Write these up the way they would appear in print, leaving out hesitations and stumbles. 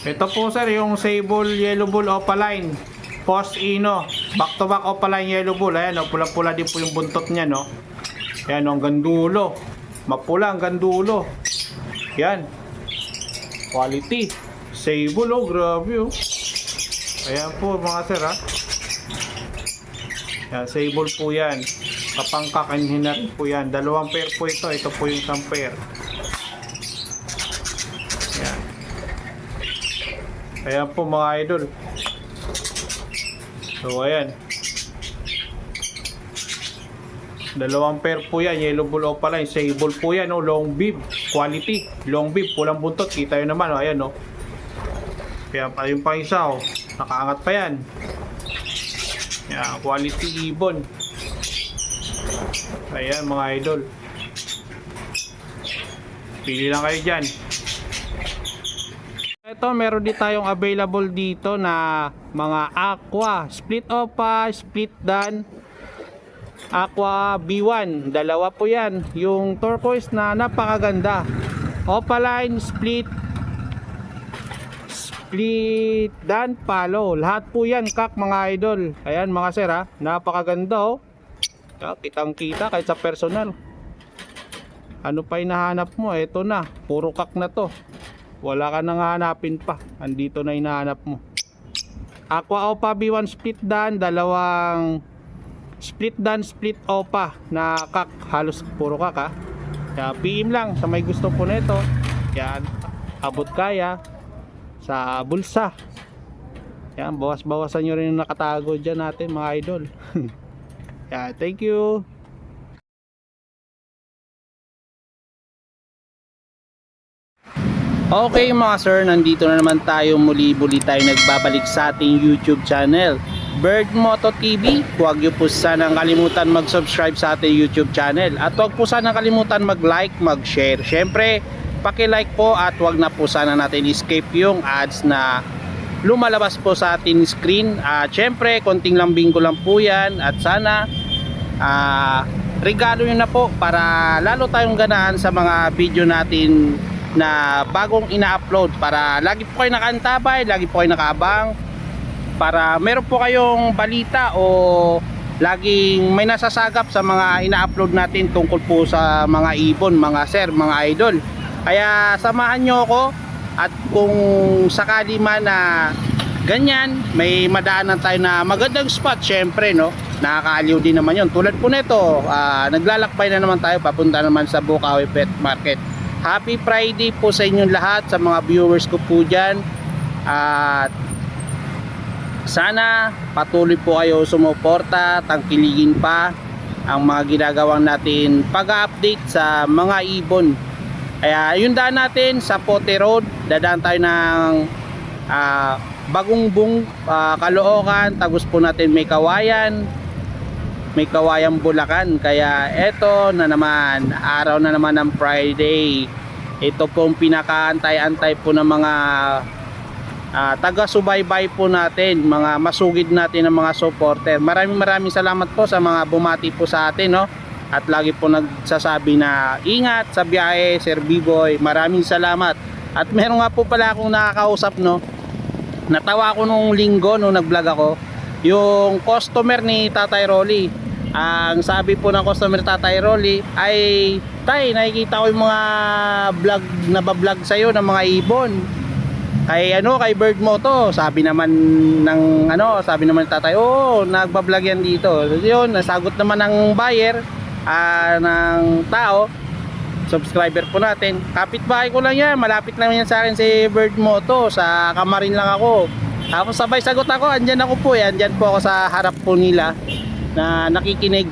Ito po sir, yung Sable Yellow Bull Opaline. Post Ino. Back to back Opaline Yellow Bull. Ayan o, pula-pula din po yung buntot niya, no. Ayan o, hanggang dulo. Mapula hanggang dulo. Yan. Quality. Sable o, grabe o. Ayan po mga sir ha. Yan, Sable po yan. Kapangkakanhin na rin po yan. Dalawang pair po ito. Ito po yung isang pair. Yan. Ayan po mga idol. So ayan. Dalawang pair po yan. Yellow Bull Opaline. Sable po yan. Oh. Long bib. Quality. Long bib. Pulang buntot. Kita yun naman. Oh. Ayan. Oh. Ayan pa yung pang isa. Oh. Nakaangat pa yan. Ayan. Quality ibon. Ayan mga idol. Pili lang kayo dyan. Ito meron din tayong available dito na mga aqua. Split opa, split dan. Aqua B1, dalawa po yan. Yung turquoise na napakaganda. Opaline, split dan, palo. Lahat po yan kak mga idol. Ayan mga sir ha, napakaganda oh. Kitang kita kahit sa personal. Ano pa hinahanap mo? Ito na, puro kak na to. Wala ka nang hanapin pa. Andito na hinahanap mo. Aqua Opa B1 split dan, dalawang split dan, split opa na kak, halos puro kak ha. Kaya PM lang sa may gusto po nito. Yan, abot kaya sa bulsa. Yan, bawas-bawasan nyo rin yung nakatago dyan natin mga idol. Yan, thank you. Okay mga sir, nandito na naman tayo muli tayo nagbabalik sa ating YouTube channel Bird Moto TV. Huwag niyo po sanang kalimutan mag-subscribe sa ating YouTube channel. At huwag po sanang kalimutan mag-like, mag-share. Siyempre, paki-like po at huwag na po sana natin escape yung ads na lumalabas po sa ating screen. At siyempre, konting lambing ko lang po yan. At sana, regalo nyo na po para lalo tayong ganahan sa mga video natin na bagong ina-upload, para lagi po kayo nakaantabay, lagi po kayo nakaabang, para meron po kayong balita o laging may nasasagap sa mga ina-upload natin tungkol po sa mga ibon, mga sir, mga idol. Kaya samahan nyo ako, at kung sakali man na ganyan, may madaanan tayo na magandang spot, syempre no, nakakaaliw din naman yun. Tulad po nito, naglalakbay na naman tayo, papunta naman sa Bukawi Pet Market. Happy Friday po sa inyong lahat, sa mga viewers ko po dyan. At sana patuloy po kayo sumuporta, tangkiligin pa ang mga ginagawang natin pag-update sa mga ibon. Kaya yung daan natin sa Pote Road, dadaan tayo ng Bagungbong, Caloocan, tagos po natin may Kawayan Bulacan. Kaya eto na naman, araw na naman ng Friday. Ito pong pinakaantay-antay po ng mga taga-subaybay po natin, mga masugid natin ng mga supporter. Maraming salamat po sa mga bumati po sa atin no? At lagi po nagsasabi na ingat sa biyahe, Sir B-Boy. Maraming salamat. At meron nga po pala akong nakakausap no, natawa ko nung linggo nung nag-vlog ako, yung customer ni Tatay Rolly. Ang sabi po ng customer Tatay Rolly ay, tay, nakikita ko yung mga vlog, nabablog sa'yo ng mga ibon kay Bird Moto. Sabi naman ng sabi naman ng tatay, oo, nagbablog yan dito. Yun, nasagot naman ng buyer, ng tao, subscriber po natin. Kapitbahay ko lang yan, malapit lang yan sa akin si Bird Moto, sa Kamarin lang ako. Tapos sabay sagot ako, andyan ako po, andyan po ako sa harap po nila na nakikinig.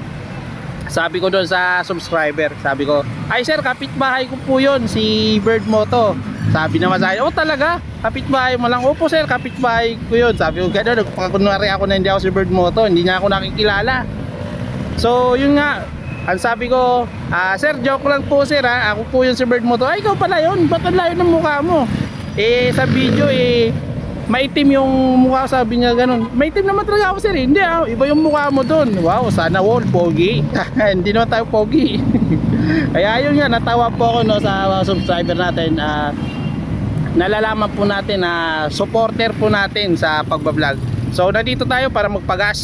Sabi ko doon sa subscriber, sabi ko, ay sir, kapitbahay ko po yun, si Bird Moto. Sabi naman sa akin, oh talaga? Kapitbahay mo lang? Opo sir, kapitbahay ko yun. Sabi ko gano'n, nagpakunwari ako na hindi ako si Bird Moto, hindi niya ako nakikilala. So yun nga, ang sabi ko, sir, joke lang po sir ha, ako po yun si Bird Moto. Ay ikaw pala yun, ba't ang layo ng mukha mo? Sa video maitim yung mukha ko, sabi niya ganun. Maitim naman talaga ako sir, hindi iba yung mukha mo dun. Wow, sana all pogi. Hindi naman tayo pogi. Kaya yun nga, natawa po ako no, sa subscriber natin. nalalaman po natin na supporter po natin sa pagbablog. So nandito tayo para magpagas.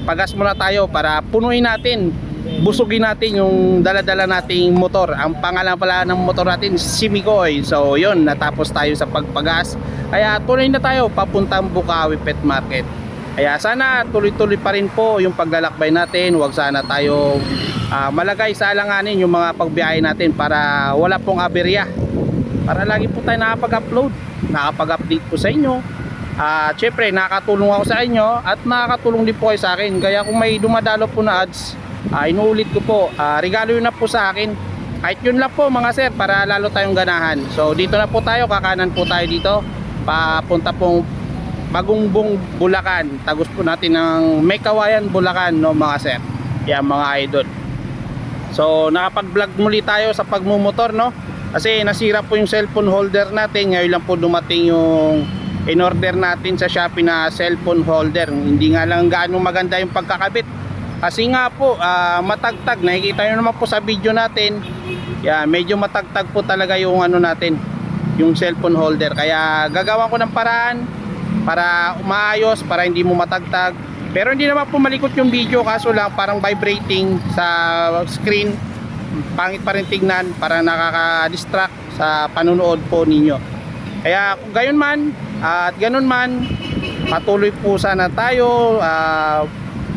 Pagas muna tayo para punuin natin, busugin natin yung dala-dala nating motor. Ang pangalan pala ng motor natin, Simigoy. So yun, natapos tayo sa pagpagas. Kaya tuloy na tayo papuntang Bukawi Pet Market. Kaya sana tuloy-tuloy pa rin po yung paglalakbay natin. Huwag sana tayo malagay sa alanganin yung mga pagbiyahe natin para wala pong aberya. Para lagi po tayo nakapag-upload, nakapag-update po sa inyo. Syempre nakakatulong ako sa inyo at nakakatulong din po kayo sa akin. Kaya kung may dumadalo po na ads, inuulit ko po, regalo yun na po sa akin. Kahit yun lang po mga sir, para lalo tayong ganahan. So dito na po tayo, kakanan po tayo dito, papunta pong Magungbong, Bulacan. Tagos po natin ng Mekawayan, Bulacan, no mga sir. Yan mga idol. So nakapag-vlog muli tayo sa pagmumotor, no? Kasi nasira po yung cellphone holder natin. Ngayon lang po dumating yung in-order natin sa Shopee na cellphone holder. Hindi nga lang gaano maganda yung pagkakabit. Kasi nga po matagtag. Nakikita nyo naman po sa video natin. Yeah, medyo matagtag po talaga yung ano natin, yung cellphone holder. Kaya gagawa ko ng paraan para maayos, para hindi mo matagtag. Pero hindi naman po malikot yung video, kaso lang parang vibrating sa screen. Pangit pa rin tignan, para nakaka-distract sa panonood po ninyo. Kaya kung gayon man at ganun man, patuloy po sana tayo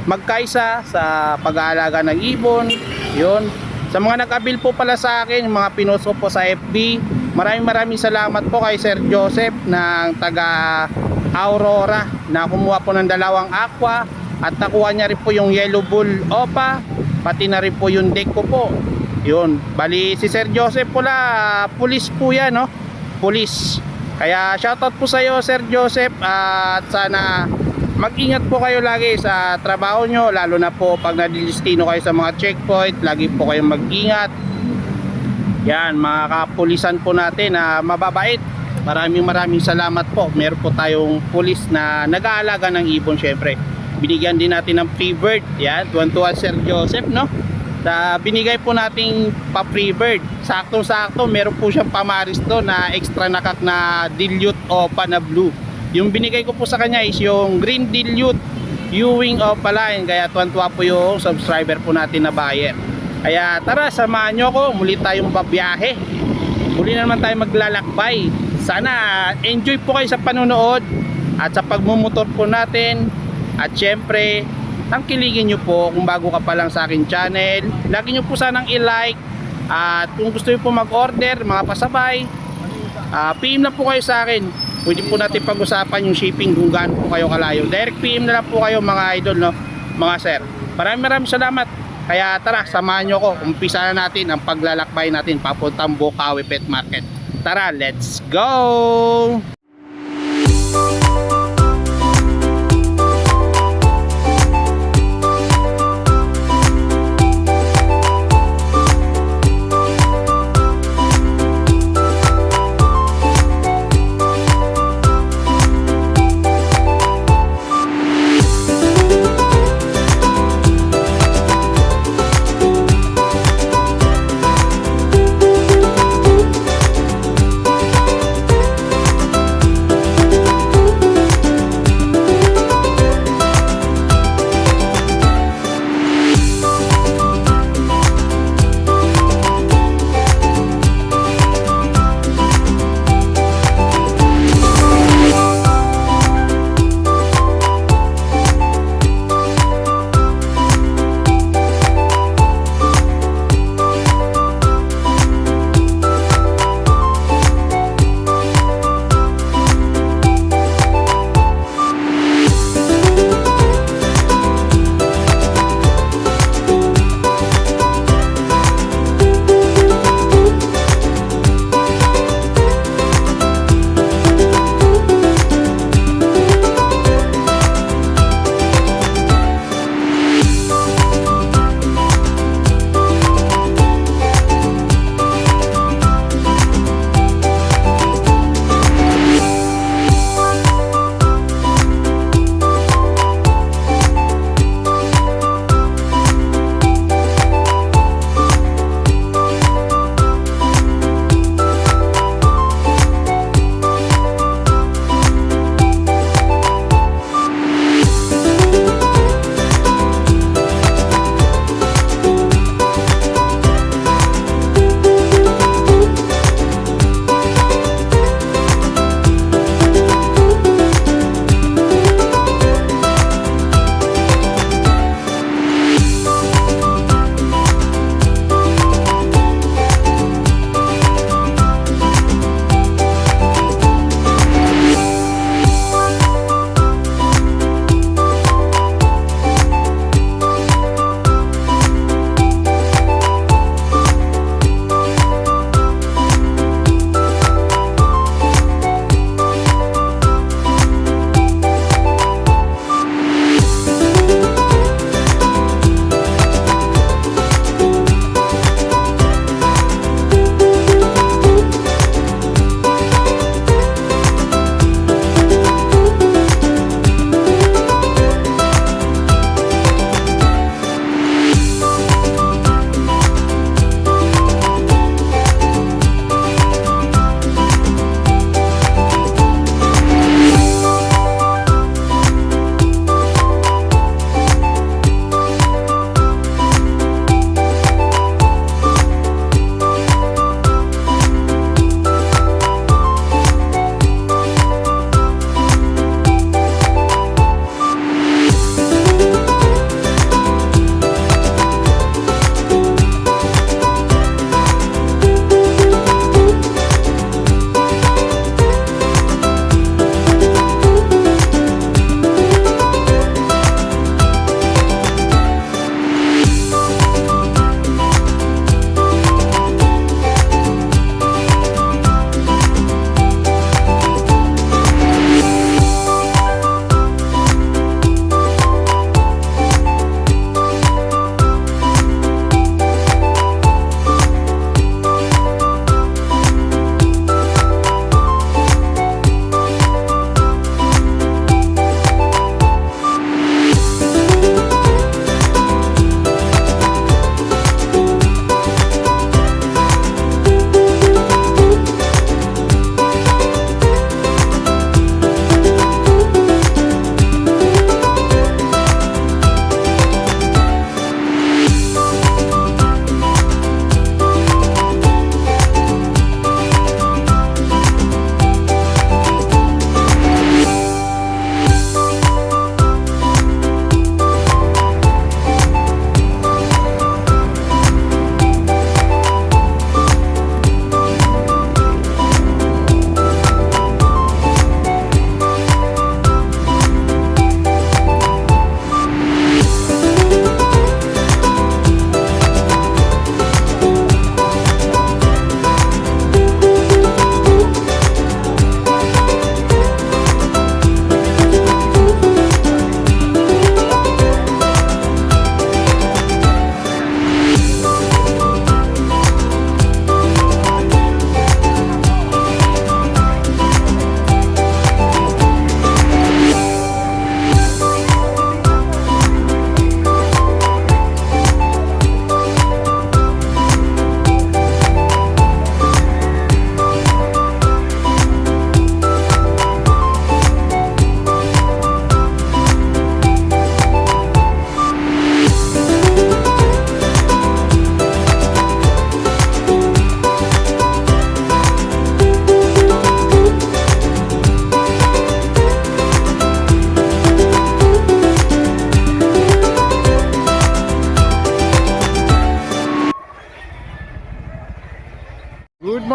magkaisa sa pag-aalaga ng ibon. Yun. Sa mga nag-abil po pala sa akin, yung mga pinost ko po sa FB, maraming salamat po kay Sir Joseph ng taga Aurora na kumuha po ng 2 aqua at nakuha niya rin po yung yellow bull opa, pati na rin po yung deck ko po. Yun, bali si Sir Joseph pula, pulis po yan, no? Pulis. Kaya shoutout po sa iyo Sir Joseph, at sana mag-ingat po kayo lagi sa trabaho nyo, lalo na po pag nadilistino kayo sa mga checkpoint. Lagi po kayong mag-ingat. Yan, mga kapulisan po natin na mababait. Maraming salamat po. Meron po tayong pulis na nag-aalaga ng ibon. Syempre binigyan din natin ng free bird. Yan, tuwan-tuwan Sir Joseph, no? Binigay po nating pa free bird. Saktong-sakto meron po siyang pamaris doon na extra nakak na dilute opa na blue. Yung binigay ko po sa kanya is yung green dilute Ewing opa line. Kaya tuwan-tuwa po yung subscriber po natin na buyer. Kaya tara, samahan nyo ko, muli tayong babiyahe. Muli na naman tayo maglalakbay. Sana enjoy po kayo sa panonood at sa pagmumotor po natin. At syempre, tangkiligin nyo po kung bago ka pa lang sa akin channel. Lagi nyo po sanang i-like. At kung gusto nyo po mag-order, mga pasabay, PM na po kayo sa akin. Pwede po natin pag-usapan yung shipping kung gaano po kayo kalayo. Direct PM na lang po kayo mga idol, no? Mga sir. Maraming salamat. Kaya tara, samahan nyo ko. Umpisa na natin ang paglalakbay natin papuntang Bukawi Pet Market. Tara, let's go!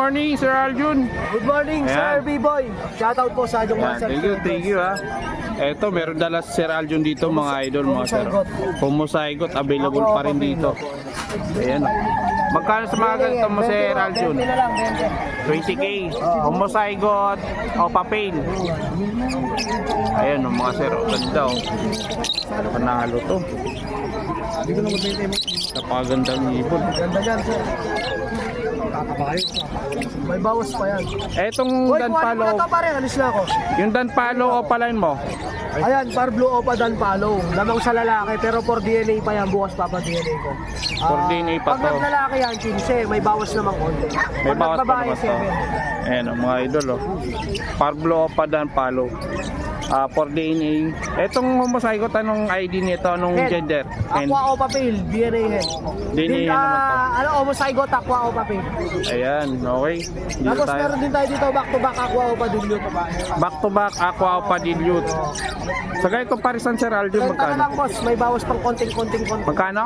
morning, Sir Aljun. Good morning, Sir Ayan. B-Boy. Shoutout po sa inyong mga Thank you ha. Eto, meron dala si Sir Aljun dito mga idol, mga sir. Homozygote, available pa rin dito. Ayan. Magkano sa mga ganito mo, Sir Aljun? 20 na lang, 20k. Homozygote, Opa Pain. Ayan o mga sir, ganda o. Panalo to. Napakagandang ibon. Ganda yan, sir. May bawas pa yan. Etong Uy, Danpalo, kuhanin mo na ito pare, alis na ako. yung Danpalo Opaline mo, Ayan, par blue opa dan palo. Lamang sa lalaki, pero for DNA pa yan, bukas pa DNA ko. For DNA pa pag to. naglalaki yan, 15, may bawas naman konti. May Pag bawas pa nagbabae, naman to. 7. Ayan o mga idol o. Parblo Opa Danpalo. For DNA. Etong homozygote, anong ID nito? Anong Hen. gender? Hen. Aqua opa pale, DNA hen. DNA hen naman to. Ano, homozygote aqua opa pale. Ayan, okay. Dito Tapos tayo. meron din tayo dito back to back aqua opa dilute. Back to back, Aqua Opa Dilute. Sa ganito comparison, Sir Aljun, 30 na magkano? lang boss, may bawas pang konting. Magkano?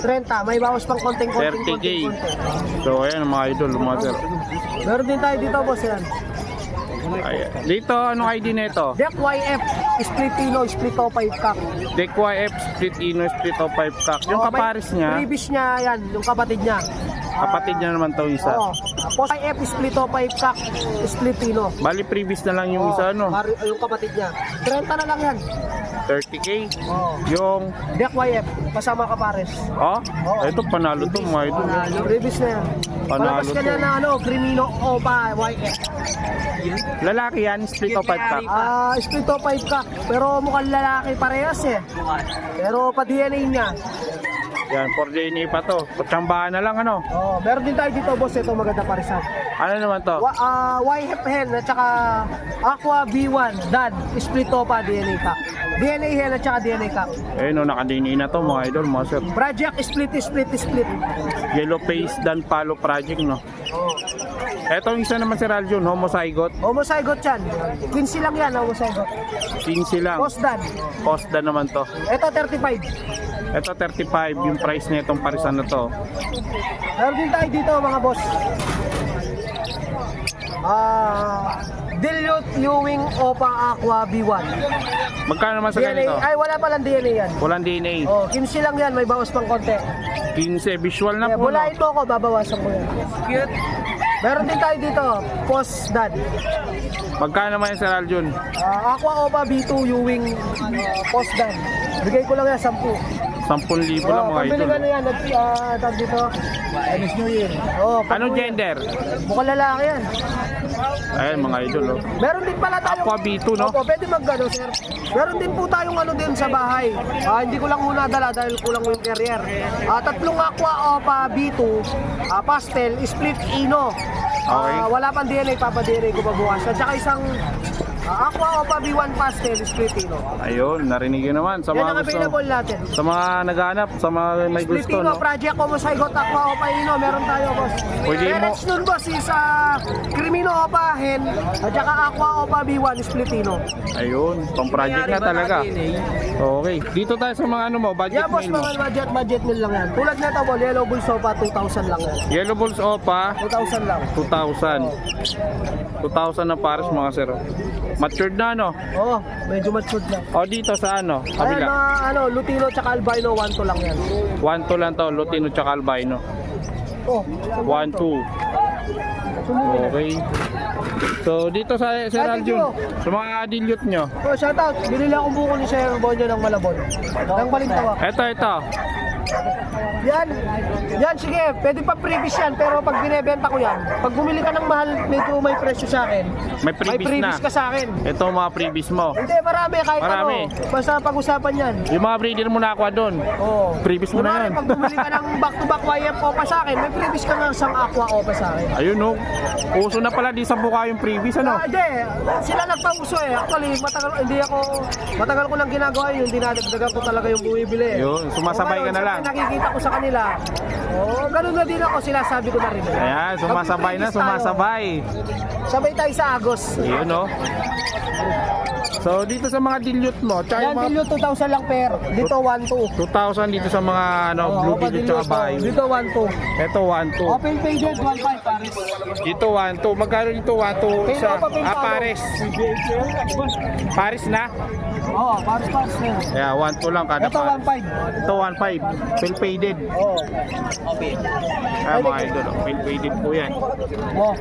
30, may bawas pang konting. 30k. So, ayan mga idol, mga sir. Meron din tayo dito boss yan. Ayan. Dito, anong ID nito? Deck YF, split Pino, split o 5 cock. Deck YF, Split Ino, Split of 5 cock. Yung kapares niya, Previous niya yan, yung kapatid niya. kapatid niya naman to isa. Oo. Tapos YF, split o 5 cock, split Pino. Bali, previous na lang yung isa, no? Yung kapatid niya. 30 na lang yan. 30k. Oo. Yung, Deck YF, kasama kapares. oh, ito panalo to mga idol. Previous na yan. Panalo Palabas ka na to. na ano, Crimino Opa YF. Lalaki yan, Split of 5 cock. Split o 5 cock. Pero mukhang lalaki parehas eh. Pero pa DNA niya. Yan, for DNA pa to. Patsambahan na lang, ano? Oh, meron din tayo dito boss, ito maganda parisan. Ano naman to? YF hen at saka Aqua V1 Dan split opa DNA cock. DNA hen at saka DNA cock. Ayun, no, naka-DNA na to mga idol, mga sir. Project split. Yellow Face Danpalo Project, no? Oh. Etong isa naman si Aljun, homozygote. Homozygote yan. 15 lang yan, homozygote. 15 lang. Post Dan. Costa naman to. Ito 35. Ito 35 yung price nitong parisan na to. Meron din tayo dito mga boss. Dilute Ewing Opa Aqua B1. Magkano naman sa DNA, ganito? ay wala palang DNA yan. Walang DNA. Oh, 15 lang yan, may bawas pang konti. 15 visual na po. No? Bulain mo ako, babawasan ko yan. Cute. Meron din tayo dito, Post Dan. Magkano naman yung Sir Aljun? Aqua Opa B2 Ewing Post Dan. Bigay ko lang yan, 10. 10,000 lang mga pambili idol. ka na yan, tag dito. Chinese New Year. Oh, Anong gender? Mukhang lalaki yan. Ayun mga idol. Oh. Meron din pala tayong... Aqua B2, no? Opo, pwede mag-ano, sir. Meron din po tayong ano din sa bahay. Hindi ko lang muna dala dahil kulang mo yung carrier. Tatlong Aqua Opa B2, pastel, split Ino. Okay. Wala pang DNA, papa-DNA ko pa bukas. At saka isang Aqua Opa B1 pastel, split Ino. Ayun, narinig yun naman. Sa Yan mga ang gusto, available natin. sa mga naghahanap, sa mga may Split gusto, Ino, no? Project Homozygote Aqua Opa Ino, meron tayo, boss. Pwede mo- Parents nun, boss, is Crimino Opa Hen, at saka Aqua Opa B1 split Ino. Ayun, pang project na talaga. Okay. Dito tayo sa mga ano mo, budget Yeah, boss, meal mo. mga budget meal lang yan. Tulad nito, bol, Yellow Bull Sopa, 2,000 lang yan. Yellow Bulls Opa, 2,000 lang. 2,000. 2,000 na pares mga sir. Matured na, no? Oo, medyo matured lang. O dito sa ano, Ayan, kabila. mga Lutino tsaka Albino, 1 to lang yan. 1-2 lang to, Lutino tsaka Albino. Oh, 1-2. Okay. So dito sa Sir Thank Aljun, you. sa mga dilute nyo. Oh, shoutout. Binili akong buko ni Sir Bonyo ng Malabon. Ng Balintawak. Ito. Yan, sige. Pwede pa previous yan. Pero pag binebenta ko yan, pag bumili ka ng mahal, medyo may presyo sa akin. May previous na. ka sa akin. Ito mga previous mo. Hindi, marami. Kahit Marami. ano. Basta pag-usapan yan. Yung mga breeder mo nakuha doon. Oo. Previous mo na Kunwari, yan. pag bumili ka ng back-to-back YF Opa sa akin, may previous ka ng isang Aqua Opa sa akin. Ayun no. Uso na pala di sa buka yung previous ano. Hindi. Sila nagpauso eh. Actually, matagal ko lang ginagawa yun. Dinadagdagan ko talaga yung bumibili. Yun, sumasabay ka na lang. Nakikita ko sa kanila. Ganun na din ako. Sila sabi ko na rin. Ayan, sumasabay na, Mag-previous tayo. sumasabay. Sabay tayo sa Agos. Yun no. Sa So dito sa mga dilute mo, tsaka Yan, yung mga dilute 2,000 lang pair. Dito 1,200. 2,000 dito sa mga ano, blue Opa dilute tsaka dilute, bayo. Dito 1,200. Ito 1,200. Open pages 1,500 pares. Dito 1,200. Magkano dito 1,200 Pin isa? Opa, pin Palo. Pares. Pares na? Oo, pares na. Yeah, 1,200 lang kada Ito pares. 1,500. Ito 1,500. Fill faded. Oo. Ah, mga idol, fill faded po yan. Oh.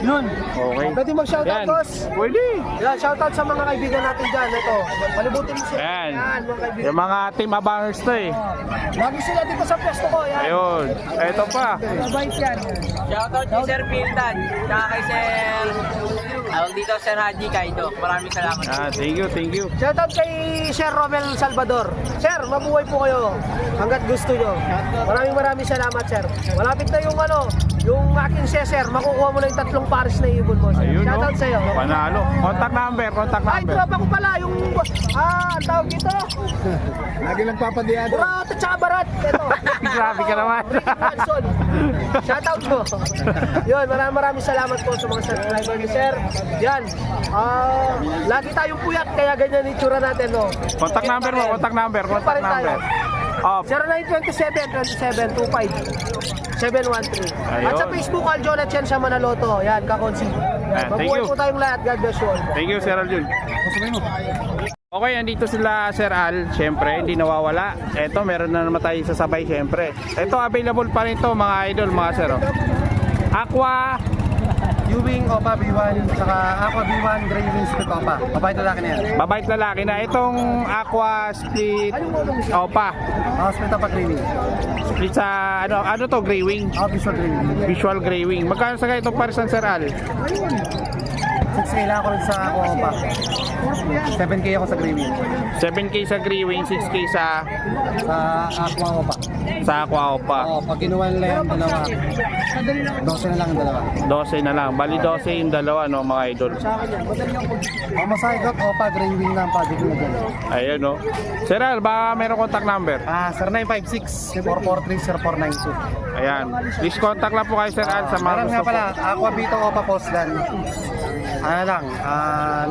Yun. Okay. Pwede mag-shoutout, Yan. boss. Pwede. Yan, shoutout sa mga kaibigan natin dyan. Ito, palibutin mo sila. Ayan. Yan, mga kaibigan. Yung mga team abangers to eh. Lagi sila dito sa pwesto ko. Yan. Ayun. Ito pa. Mabait yan. Shoutout kay Sir Piltan, tsaka kay Sir, dito Sir Haji Kaido. Maraming salamat. Ah, thank you, thank you. Shoutout kay Sir Romel Salvador. Sir, mabuhay po kayo hanggat gusto nyo. Maraming salamat, sir. Malapit na yung yung aking sir. Makukuha mo na yung 3 pares na ibon mo, sir. Ayun, Shoutout no? sa'yo. Panalo. Contact number. Ay, tropa ko pala yung ang tawag dito. Lagi lang papadiyan. Burat at saka barat. Ito. Grabe ka naman. Wilson. Shoutout mo. Yun, maraming salamat po sa mga subscriber ni sir. Yan. Lagi tayong puyat kaya ganyan yung itsura natin, no. Contact number mo, contact number, Pa contact rin tayo. number. Oh, 0927-27-25-713. Ayun. At sa Facebook, Aljon at Chen sa Manaloto. Yan, kakonsi. Thank Mabuhay you. po tayong lahat. God bless you all. thank you, Sir Aljun. Okay, andito sila Sir Al. Siyempre, hindi nawawala. Ito, meron na naman tayo sasabay, siyempre. Ito, available pa rin to mga idol, mga sir. Oh. Aqua, Ewing Opa B1, saka Aqua B1, Gray Wings Split Opa. Mabait lalaki na yan. babait lalaki na. Itong Aqua Split Opa. Split Opa Gray Wing. Split sa, ano to, Grey Wing? Visual Gray Wing. Visual Grey Wing. Magkano sa itong parisan, Sir Al? 6K lang ako rin sa Aqua Opa. 7K ako sa Gray Wing. 7K sa Grey Wing, 6K sa Aqua Opa. Aqua Opa. Pag kinuha nila yung dalawa, 12 na lang ang dalawa. 12 na lang. Bali 12 yung dalawa, no, mga idol. Masaygot Opa, Gray Wing na ang project na dyan. Ayun, no. Sir Al, baka meron contact number? Sir 956-443-0492. Ayan. Please contact lang po kayo, Sir Al, sa mga Meron nga gusto pala, po. Aqua Bito Opa Postlan. Ano lang,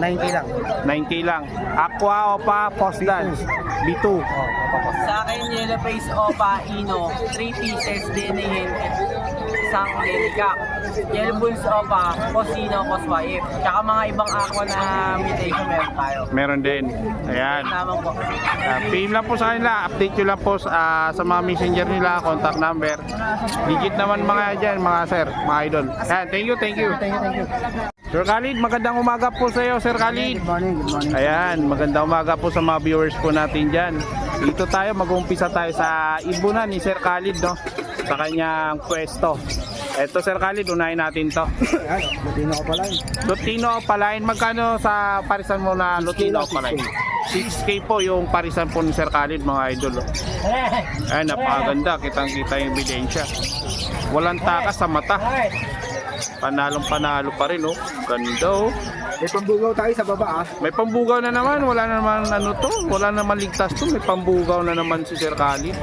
9K lang. 9K lang. Aqua Opa Postdance. B2. Sa akin, Yellow Face Opa Ino, 3 pieces, DNA, isang Delicac. Yellow Bulls Opa, Cosino, Coswife. Tsaka mga ibang aqua na mutation meron tayo. Meron din. Ayan. Naman po. PM lang po sa kanila. Update nyo lang po sa mga messenger nila, contact number. Digit naman mga dyan, mga sir, mga idol. Ayan, thank you, thank you. Thank you. Sir Khalid, magandang umaga po sa iyo, Sir Khalid. Good morning. Ayan, magandang umaga po sa mga viewers po natin dyan. Dito tayo, mag-umpisa tayo sa ibunan ni Sir Khalid, no? Sa kanyang pwesto. Eto, Sir Khalid, unahin natin to. Lutino ko pala. Lutino Opalain, magkano sa parisan mo na Lutino Opalain? 6K po yung parisan po ni Sir Khalid, mga idol. Ay, napakaganda, kitang-kita yung ebidensya. Walang takas sa mata. Panalong panalo pa rin, oh. Ganda, oh. May pambugaw tayo sa baba May pambugaw na naman, wala na naman wala naman ligtas to, may pambugaw na naman si Sir Khalid.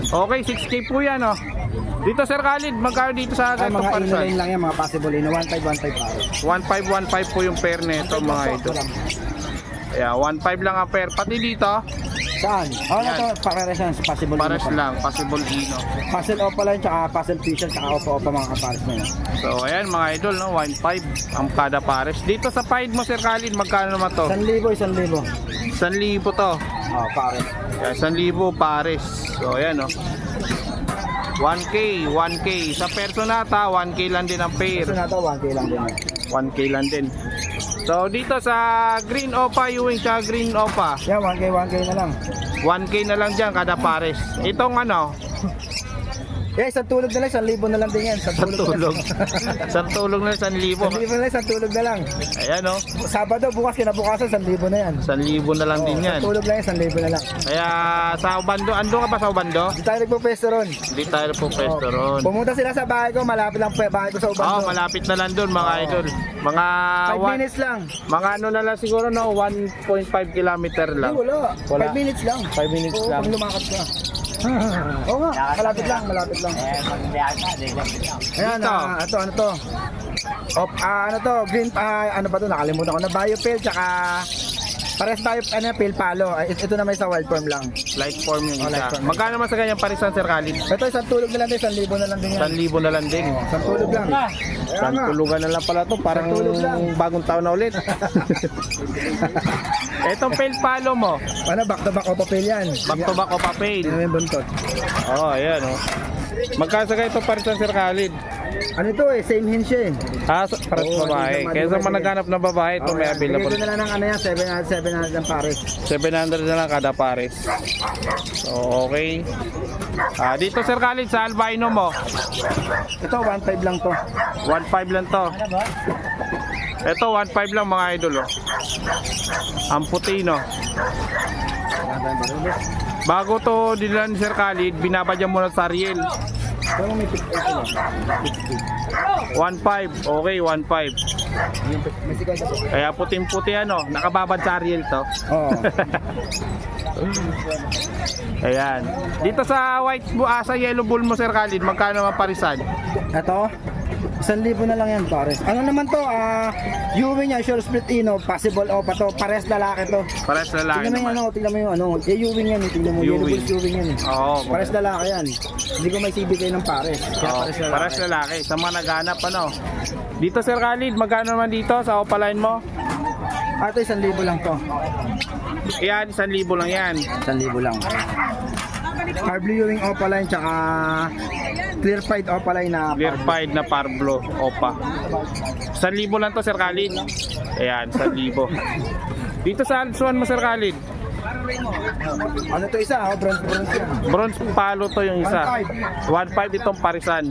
Okay, 6K po yan, oh. Dito Sir Khalid, magkano dito sa ganitong mga parisan? inline lang yan, mga possible ino 1515 pare. 1.5 po yung pair nito, mga idol. Yeah, 1.5 lang ang pair. Pati dito, Saan? Yan. to, pares yan, possible pares ino pa. lang, possible ino. Puzzle Opa lang, tsaka puzzle fisher, tsaka Opa mga kapares na yan. So, ayan mga idol, no? 1.5 ang kada pares. Dito sa paid mo, Sir Khalid, magkano naman to? 1,000. 1,000 to. Pares. Yan, 1,000 pares. So, ayan, no? 1K. Sa Personata, 1K lang din ang pair. Ito na to, 1K lang din. 1K lang din. So, dito sa Green Opa, Ewing sa Green Opa, Yan, 1K na lang. 1K na lang dyan kada pares. Itong ano, Sa tulog na lang, 1,000 na lang din yan. Sa sa tulog. Sa tulog na 1,000. 1,000 na lang, sa tulog na lang. Ayan, no? Sabado, bukas, kinabukasan, 1,000 na yan. 1,000 na lang din yan. Sa tulog lang yan, 1,000 na lang. Kaya sa Ubando, ando ka ba sa Ubando? Hindi tayo nagpo-pesto ron. Hindi tayo po pwesto ron. Pumunta sila sa bahay ko, malapit lang po bahay ko sa Ubando. Oo, malapit na lang doon mga idol. Mga 5 minutes lang. mga ano na lang siguro, no, 1.5 kilometer lang. Ay, wala. Wala. 5 minutes lang. 5 minutes Oo, lang. pag lumakad ka. Oo nga, malapit lang. Ayan, Dito. ano to? Ano to? Green, ano ba to? Nakalimutan ko na. Biopel, tsaka Pares tayo, pale palo. Ito na may sa wild form lang. Light form yung Oh, light isa. form. Magkano naman sa ganyan parisan, Sir Khalid? Ito, isang tulog na lang din, 1,000 na lang din yan. 1,000 na lang din. Isang tulog lang. Isang tulugan na lang pala to. Parang Isang tulog lang. bagong taon na ulit. Etong pale palo mo. Ano, back to back o papel yan. Back to back o papel. Tingnan mo yung buntot. Oh, ayan oh. Magkano sa ganito parisan, Sir Khalid? Ano ito same hen siya Para sa babae. Kaya sa mga naghanap na babae, ito may available. Bigay ko na lang ng ano yan, 700 ang pares. 700 na lang kada pares. So, okay. Dito, Sir Khalid, sa albino mo, Ito, 1,500 lang to. 1.5 lang to. Ito, 1.5 lang mga idol. Oh. Ang puti, no? Bago to dilan ni Sir Khalid, binabadyan mo na sa Ariel. Pero may 6,800 sila. 1.5. Okay, 1.5. May sigay sa to. Kaya puting-puti ano, nakababad sa Ariel to. Oo. Ayan. Dito sa sa yellow bull mo, Sir Khalid, magkano naman parisan? Ito, 1,000 na lang yan, pares. Ano naman to, Ewing niya, sure split ino, possible o pa to, pares lalaki to. Pares lalaki Tingnan mo yung naman. tingnan mo yung Ewing yan, tingnan mo, yellow Ewing. bulls Ewing yan. Oo. Pares lalaki yan. Hindi ko may sibigay ng pares. Kaya Oh, pares lalaki. pares lalaki. Sa mga naghanap, ano. Dito, Sir Khalid, magkano naman dito sa opaline mo? Ito, 1,000 lang to. Yan, 1,000 lang yan. 1,000 lang. Car blue Ewing opaline, tsaka clear fight opaline na Clear fied na Parblo Opa. 1,000 lang to, Sir Khalid. Ayan, 1,000. Dito sa Alsuan mo, Sir Khalid, Ano to isa, bronze yan. bronze palo to yung isa. 1.5 itong parisan.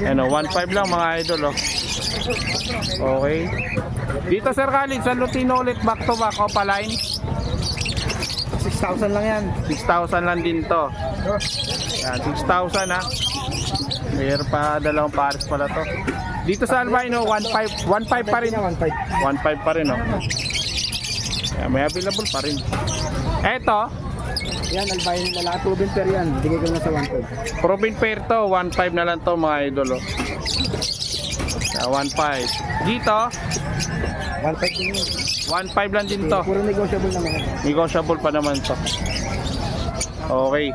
Ano, 1.5 lang mga idol, oh. Okay. Dito, Sir Khalid, sa Lutino ulit, back to back, opaline. 6,000 lang yan. 6,000 lang din to. Yan, 6,000 ha. Mayroon pa dalawang pares pala to. Dito sa albino, 1.5 pa rin. 1,500. 1.5 pa rin, oh. Yan, may available pa rin. Eto, Yan, albino lalaki, proven pair yan. Bigay ko na sa 1,500. Provin pair to, 1.5 na lang to mga idol, oh. 1.5. Dito, 1,500 din yun. 1.5 lang din to. Puro negotiable naman. Negotiable pa naman to. Okay.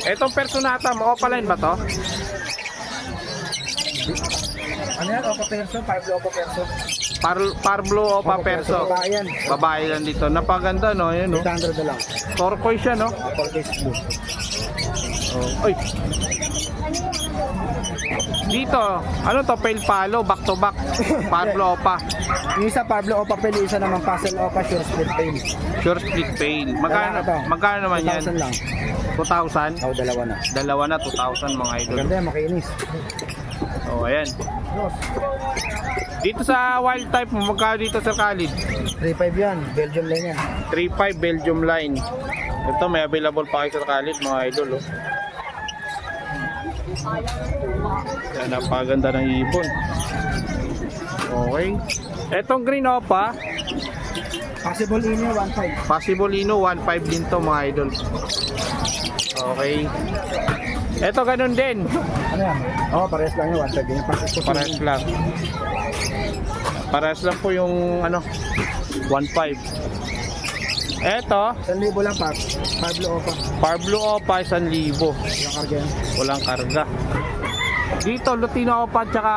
Etong personata mo, opaline ba to? Ano yan? Opa perso? 5 opa perso. Parblo o paperso? Babae yan. Babae lang dito. Napaganda, no? Yun, no? 800 na lang. Turquoise siya, no? Turquoise blue. Oh. Oy. Dito, ano to? Pale palo, back to back. Parblo opa. Yung isa Pablo Opa Pel, yung isa naman Puzzle Opa Sure Split Pain. Sure split pale. Magkano, Lalaki to. magkano naman yan? 2,000 lang. 2,000? Ako, dalawa na. Dalawa na, 2,000 mga idol. Maganda yan, makinis. Oh, ayan. Dito sa wild type mo, magkano dito, Sir Khalid? 3,500 yan. Belgium line yan. 3.5 Belgium line. Ito may available pa kay Sir Khalid mga idol, oh. Yan, napaganda ng ibon. Okay. Etong green opa, Possible in yun, 1,500. possible ino 1.5 din to mga idol. Okay. Eto ganun din. Ano yan? Oo, parehas lang yun, 1,500. Yan, Parehas lang. Parehas lang po yung ano 1.5. Eto, 1,000 lang, Pablo Opa. Parblo Opa 1,000. Yung karga yan. Walang karga. Dito Lutino Opa tsaka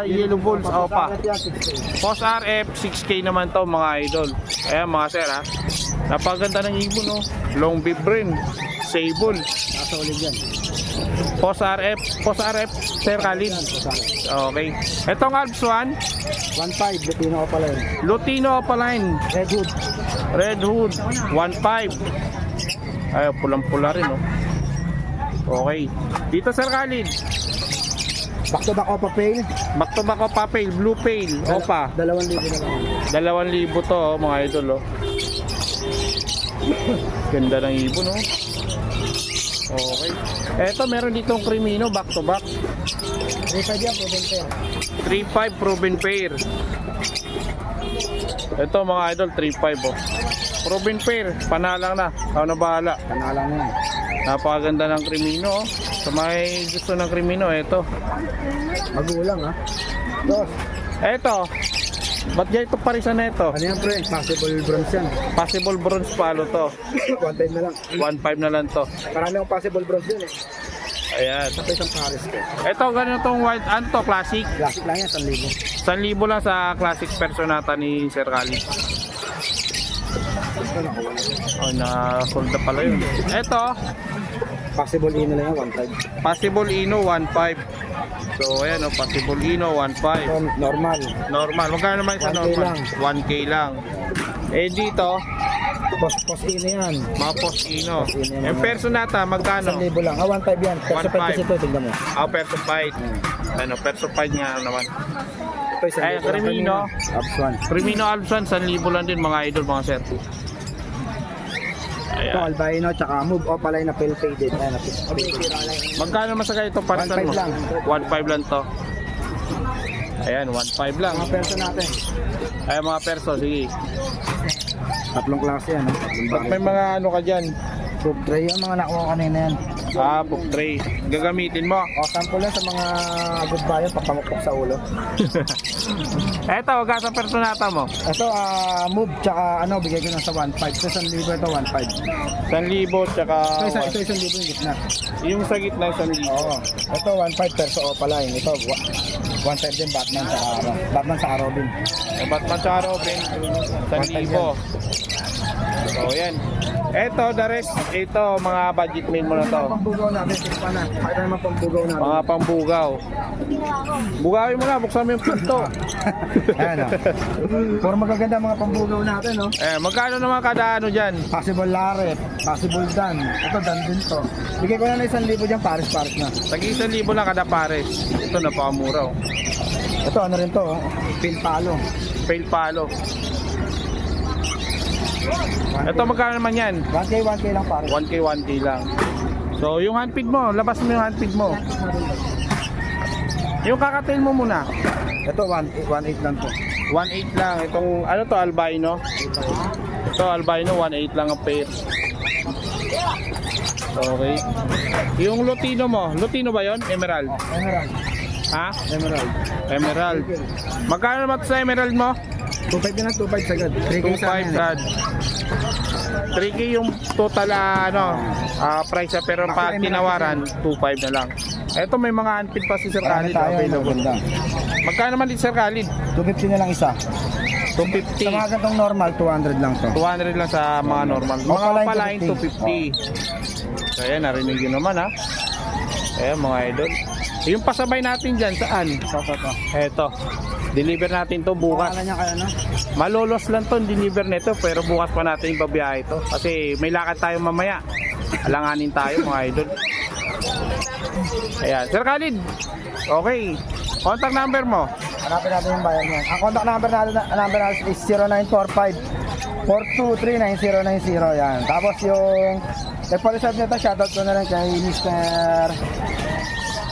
Yellow Bulls Opa. Yan, 6,000. Post RF 6K naman to mga idol. Ayan mga sir ha. Napaganda ng ibon, no. Long beef rin. Sable. Nasa ulit yan. Post RF Sir Khalid. Okay. Etong Alps 1, 1,500, Lutino Opa lang. Lutino Opa line. Red Hood. Red Hood 1.5. Ay, pulang-pula rin, no. Okay. Dito Sir Khalid. Back to back Opa Pail. Back to back Opa Pale, Blue Pale, Opa. 2,000 na lang. 2,000 to, oh, mga idol, oh. Ganda ng ibon, oh. Okay. Eto, meron ditong Crimino, back to back. 3,500 yan, proven pair. 3.5 proven pair. Ito mga idol, 3.5, oh. Proven pair, panalang na. Ako na bahala. Kanalang na yan. Napakaganda ng Crimino, oh. Sa may gusto ng Crimino, eto. Magulang ha. Dos. Eto, Ba't ganito parisan na ito? Ano yan pre? Possible bronze yan. Possible bronze palo to. 1.5 na lang. 1.5 na lang to. Marami akong possible bronze yun eh. Ayan. Sa isang Paris ko. Ito, ganitong white, ano to, classic. Classic lang yan, 1,000. 1,000 lang sa classic personata ni Sir Khalid. Oh, na-sold na pala yun. Ito, Possible ino lang yan, 1.5. Possible Ino 1.5. So, ayan o, Possible Ino 1.5. So, normal. Normal. Magkano naman sa 1K normal? lang. 1K lang. Eh, dito, Post ino yan. mga Post Ino. Post Ino Yung naman. personata, magkano? 1,000 lang. 1.5 yan. Perso 1.5. kasi ito, tingnan mo. Perso fight. Ano, Perso fight nga naman. Ito, 1,000 Eh, lang. Crimino. Abs 1. Crimino Alpsan, 1,000 lang din mga idol, mga sir. Ito, Ayan. albino, tsaka move opaline na pale faded. Ayan, na Magkano masagay ito para sa 1.5 lang. 1.5 lang to. Ayan, 1.5 lang. Mga perso natin. Ayan mga perso, sige. Tatlong klase yan. Tatlong Ba't bakit. may mga ano ka dyan? Soup tray yung mga nakuha kanina yan. Book tray. Gagamitin mo. O, sample yan sa mga good buyer, papamukpok sa ulo. Eto, wag sa personata mo. Ito, move, tsaka ano, bigay ko na sa 1.5. Ito, 1,000 ito, 1.5. 1,000 tsaka... Ito, 1,000 yung gitna. Yung sa gitna, 1,000. Oo. Ito, 1.5 perso opaline. Ito, 1.5 din Batman sa araw. Batman sa Robin. Batman tsaka Robin, 1,000. So, yan. Eto, the rest, ito, mga budget meal mo na to. Pambugaw natin, tingpa na. Pakita naman pambugaw natin. Mga pambugaw. Bugawin mo na, buksan mo yung pinto. Ayan o. Puro magaganda mga pambugaw natin, no? Magkano naman kada ano dyan? Possible laret, possible dan. Ito, dan din to. Bigay ko na 1,000 dyan, pares-pares na. Tagi 1,000 lang kada pares. Ito, napakamura. Oh. Ito, ano rin to, pin palo. Fail palo. Ito, magkano naman yan? 1K lang pares. 1K lang. So, yung handpid mo, labas mo yung handpid mo. Yung kakatail mo muna. Ito, 1.8 lang to. 1.8 lang. Itong, ano to, albino? Ito, albino, 1.8 lang ang pair. Okay. Yung Lutino mo, Lutino ba yon? Emerald? Emerald. Ha? Emerald. Emerald. Magkano naman sa emerald mo? 2.5 din lang, 2.5 sagad. 3K sa 2.5 amin. sad. 3K yung total price pero pag tinawaran 2.5 na lang. Eto may mga handpid pa si Sir Marami Khalid tayo, available. maganda. Magkano naman din Sir Khalid? 250 na lang isa. 250. Sa mga gantong normal, 200 lang to. 200 lang sa mga normal. Mga Opaline, opaline 250. So ayan, narinig yun naman ha. Ayan mga idol. Yung pasabay natin dyan, saan? Eto. Deliver natin to bukas. Pangalan niya kaya, no? Malolos lang to deliver nito pero bukas pa natin ibabiyahe ito. Kasi may lakad tayo mamaya. Alanganin tayo mga idol. Ayan. Sir Khalid. Okay. Contact number mo. Hanapin natin yung bayan niya. Ang contact number natin is 0945-423-9090. Yan. Tapos yung nagpalisad nito, shoutout ko na lang kay Mr.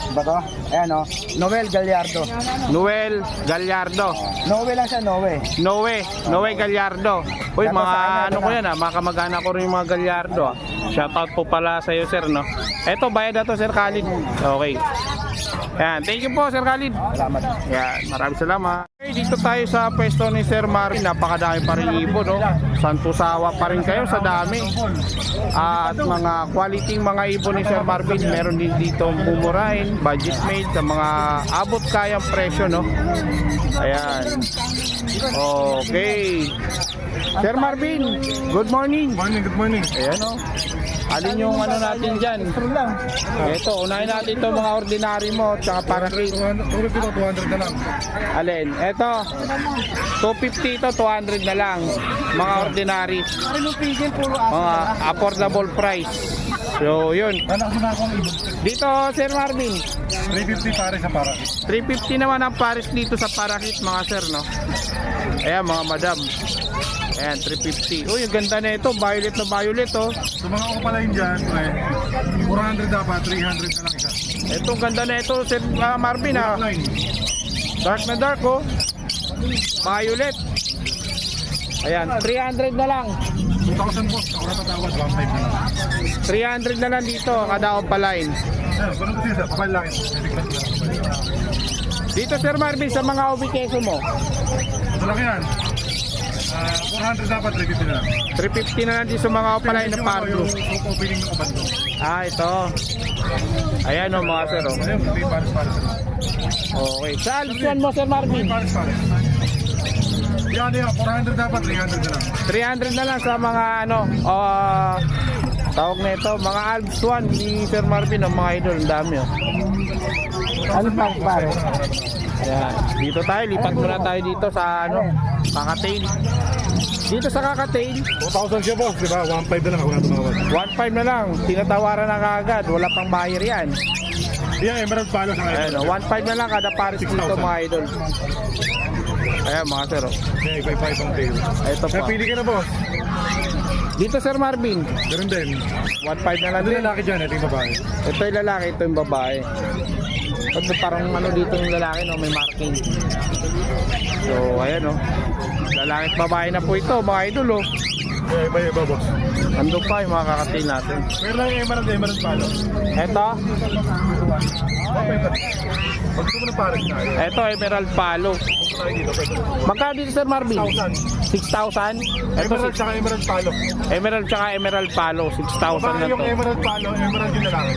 Ba to? Ayan o. Noel Gallardo. Noel Gallardo. Noe lang siya, Noe. Noe Gallardo. Uy, Dapat mga sa kanya, ano ko yan mga kamag-anak ko rin yung mga Gallardo. Shoutout po pala sa iyo sir, no? Eto, bayad na to Sir Khalid. Okay. Yan, thank you po Sir Khalid. Salamat. Yan, maraming salamat. Okay, dito tayo sa pwesto ni Sir Marvin. Napakadami pa rin ibon, no? Santusawa pa rin kayo sa dami. At mga quality mga ibon ni Sir Marvin. Meron din dito mumurahin, budget made sa mga abot kayang presyo, no? Ayan. Okay. Sir Marvin, good morning. Good morning. Ayan, no? Alin yung ano natin dyan? Ito, unahin natin ito mga ordinary mo tsaka parakit. 200 na lang. Alin? Ito, 250 ito, 200 na lang. Mga ordinary. Mga affordable price. So, yun. Dito, Sir Marvin. 350 pare sa para. 350 naman ang pares dito sa parakit mga sir, no? Ayan, mga madam. Ayan, 350. Uy, ang ganda na ito. Violet na violet, oh. Sa mga ako pala yun dyan, 400 dapat, 300 na lang isa. Ito, ang ganda na ito, Sir Marvin, ah. Line. Dark na dark, oh. Violet. Ayan, 300 na lang. 2,000 boss, ako natatawad, 1.5 na lang. 300 na lang dito, kada opaline. Sir, ganun kasi sir, kapal lang. Dito, Sir Marvin, sa mga ubi keso mo. Ito Malaki yan. 400 dapat, 350 na lang. 350 na lang din sa mga opaline na pardo. Yung opening ng kabando. Ah, ito. Ayan o mga sir. Oh. Ayun, may pares-pares. Okay. Sa Alpson mo, Sir Marvin? Pares-pares. Yan, 400 dapat, 300 na lang. 300 na lang sa mga ano, tawag na ito, mga Alps 1 ni Sir Marvin, ang mga idol, ang dami oh. Ano pa pare? Ayan. Dito tayo, lipat muna tayo dito sa ano, Kakatail. Dito sa Kakatail, 2,000 siya boss, di ba? 1,500 na lang ako na tumawag. 1.5 na lang, tinatawaran na kaagad, wala pang buyer yan. Yan, Emerald Palo sa Ayan ngayon. oh, 1.5 na lang kada pares dito 6,000. mga idol. Ayan mga sir oh. Yan, iba-iba ang tail. Ito Kaya pa. pili ka na boss. Dito Sir Marvin, Ganun din. 1.5 na lang Ito din. lalaki dyan, ito yung babae. Ito yung lalaki, ito yung babae. Ito parang ano dito yung lalaki, no? May marking. So, ayan, no? Lalaki at babae na po ito, mga idol, oh. Kaya iba-iba boss. Ando pa yung mga kakatil natin. Meron lang yung Emerald Palo. Ito, Pag gusto mo ng pares na, yun. ito, Emerald Palo. Tayo dito, pwede. Magkano dito, Sir Marvin? 6,000. 6,000? Ito, Emerald tsaka Emerald Palo. Emerald tsaka Emerald Palo, 6,000 Babae na yung to. Emerald Palo, Emerald yung lalaki.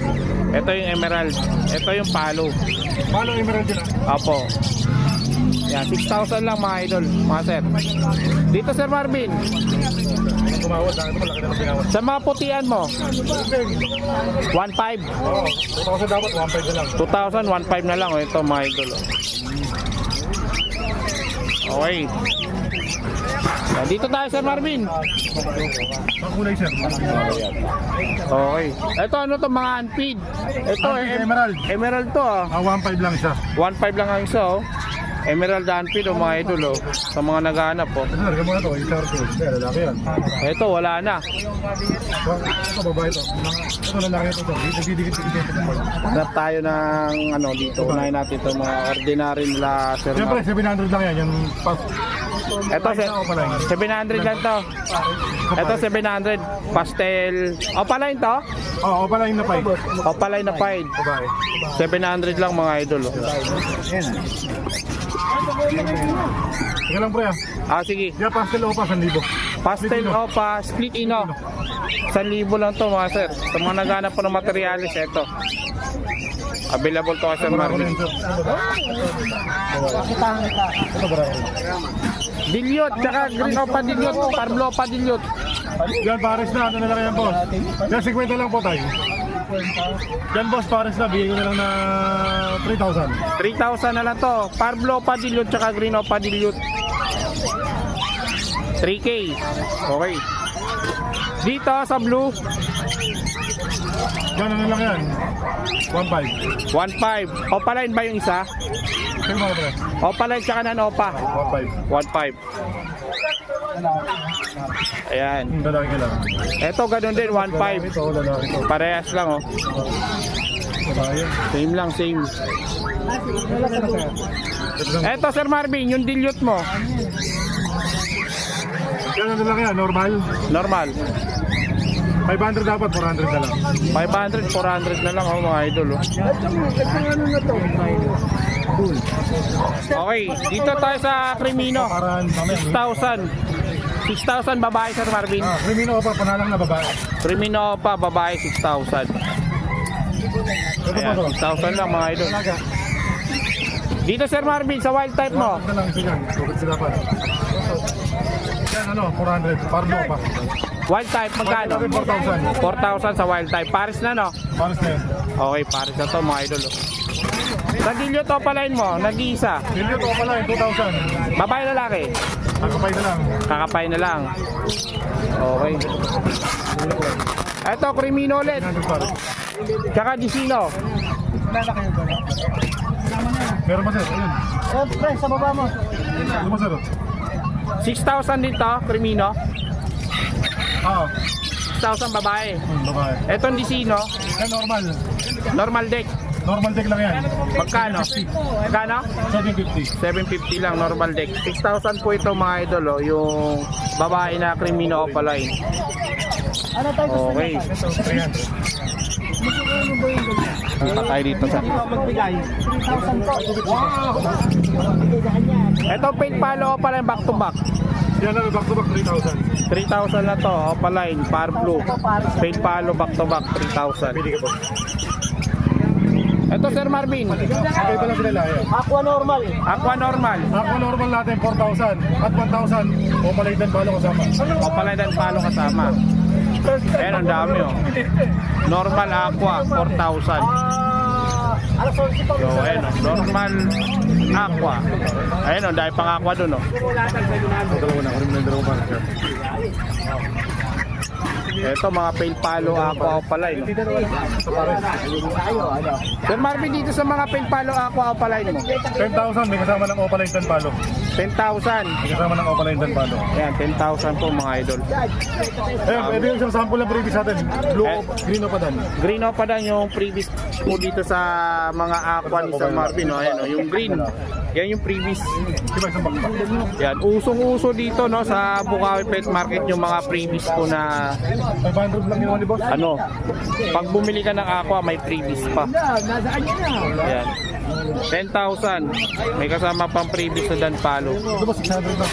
Ito yung Emerald. Ito yung Palo. Palo Emerald yun ah. Apo. Yan, 6,000 lang mga idol, mga sir. Dito, Sir Marvin, Tumawad, dahil ito malaki na lang pinawad. sa mga putian mo, 1.5. Oo, 2,000 dapat, 1,500 na lang. 2,000, 1.5 na lang. Oh, ito mga idol. Oh. Okay. Yan, dito tayo, Sir Marvin. Ang kulay sir. Okay. Ito ano to mga unfeed. Ito Emerald. Emerald to ah. 1,500 lang siya. 1.5 lang ang isa oh. Emerald unfeed oh mga idol oh. Sa mga naghahanap oh. Ito, lagyan mo na ito, yung turtle. Ito, lalaki yan. Ito wala na. Ito, babae ito. Ito, lalaki ito. Nagdidikit-dikit ito. Hanap tayo ng ano dito. Unahin natin ito mga ordinary nila Sir Siyempre, Marvin. 700 lang yan. Yung pas. Ito 700 lang to. Ito 700 pastel. Opaline to? Oo, pala yung napay. Opaline na pied. Babae. 700 lang mga idol oh. Sige lang pre ah. Ah sige. Diyan, pastel o pa, 1,000. Pastel opa, split ino. 1,000 lang to mga sir. Sa mga naghanap po ng materialis, ito. Available to sa Marvin. Dilute, tsaka green opa dilute, parblo opa dilute. Yan, pares na. Ano na lang yan, boss? Yan, 50 lang po tayo. Yan, boss, pares na. Bigay ko na lang na 3,000. 3,000 na lang to. Parblo opa dilute, tsaka green opa dilute. 3K. Okay. Dito sa blue, Yan, ano lang yan? 1,500. 1.5. Opaline ba yung isa? Sige mga pre. Opaline tsaka nan-opa. 1,500. 1.5. Ayan. Lalaki ka lang. Ito ganun din, 1.5. Ito, lalaki ito. Parehas lang oh. Babae. Same lang, same. Ito lang. Eto Sir Marvin, yung dilute mo, Yan, ano lang yan? Normal. normal. 500 dapat, 400 na lang. 500, 400 na lang oh mga idol oh. Okay, dito tayo sa Crimino. Paraan kami. 6,000 babae Sir Marvin. Krimino pa, panalang na babae. Crimino pa babae 6,000. Ito Ayan, pa to. 6,000 lang mga idol. Dito Sir Marvin, sa wild type mo, Ito lang, ito yan. Tukit sila pa. Yan, ano, 400. Parlo pa. wild type magkano? 4,000. 4,000 sa wild type. Paris na no? Pares na yan. Okay, Paris na to mga idol oh. Sa dilute opaline mo, nag-iisa. Dilyo to pala, 2,000. Babae lalaki. Nakapay na lang. Kakapay na lang. Okay. Eto, Crimino ulit. 100 pares. Tsaka Dicino. Meron ba sir? Ayun. Pre, sa baba mo. Ano ba sir? 6,000 din to, Crimino. Oo. 6,000 babae. Babae. Etong Dicino, Yan, normal. normal deck. Normal deck lang yan. Magkano? Magkano? 750. 750 lang, normal deck. 6,000 po ito mga idol, oh, yung babae na Crimino opaline. Ano tayo gusto Okay. Ito, 300. Punta tayo dito sa ito paint palo pala yung back to back. Yan lang, back to back 3,000. 3,000 na to, Opaline, Par Blue. Paint palo back to back 3,000. Pili ka po. Ito Sir Marvin, Okay pa lang sila lahat. Aqua normal. Aqua Normal. Ako normal natin 4,000 at 1,000 o malitan palo kasama. Opaline dan palo kasama. Ayan, ang dami oh. Normal Aqua, 4,000. Alas 11 pa. So, ayun oh, normal Aqua. Ayun oh, dahil pang Aqua dun oh. Dalawa na, kunin mo yung dalawa para siya. Ito mga paint palo Aqua Opaline. Sir Marvin, dito sa mga paint palo Aqua Opaline mo. 10,000 may kasama ng Opaline dan palo. 10,000. May kasama ng Opaline dan palo. Ayan, 10,000 po mga idol. Ayun, ito yung isang sample ng previous natin. Blue, green o pa dan. Green pa dan yung previous po dito sa mga Aqua ni Sir Marvin. Oh. Ayan, oh, yung green. Yan yung previous. Diba isang bakbak? Yan, usong-uso dito no sa Bukawi Pet Market yung mga previous po na 500 lang yun ni boss. ano, pag bumili ka ng Aqua may previous pa. Yan. 10,000. May kasama pang previous na dan palo. Ito boss, 600 lang.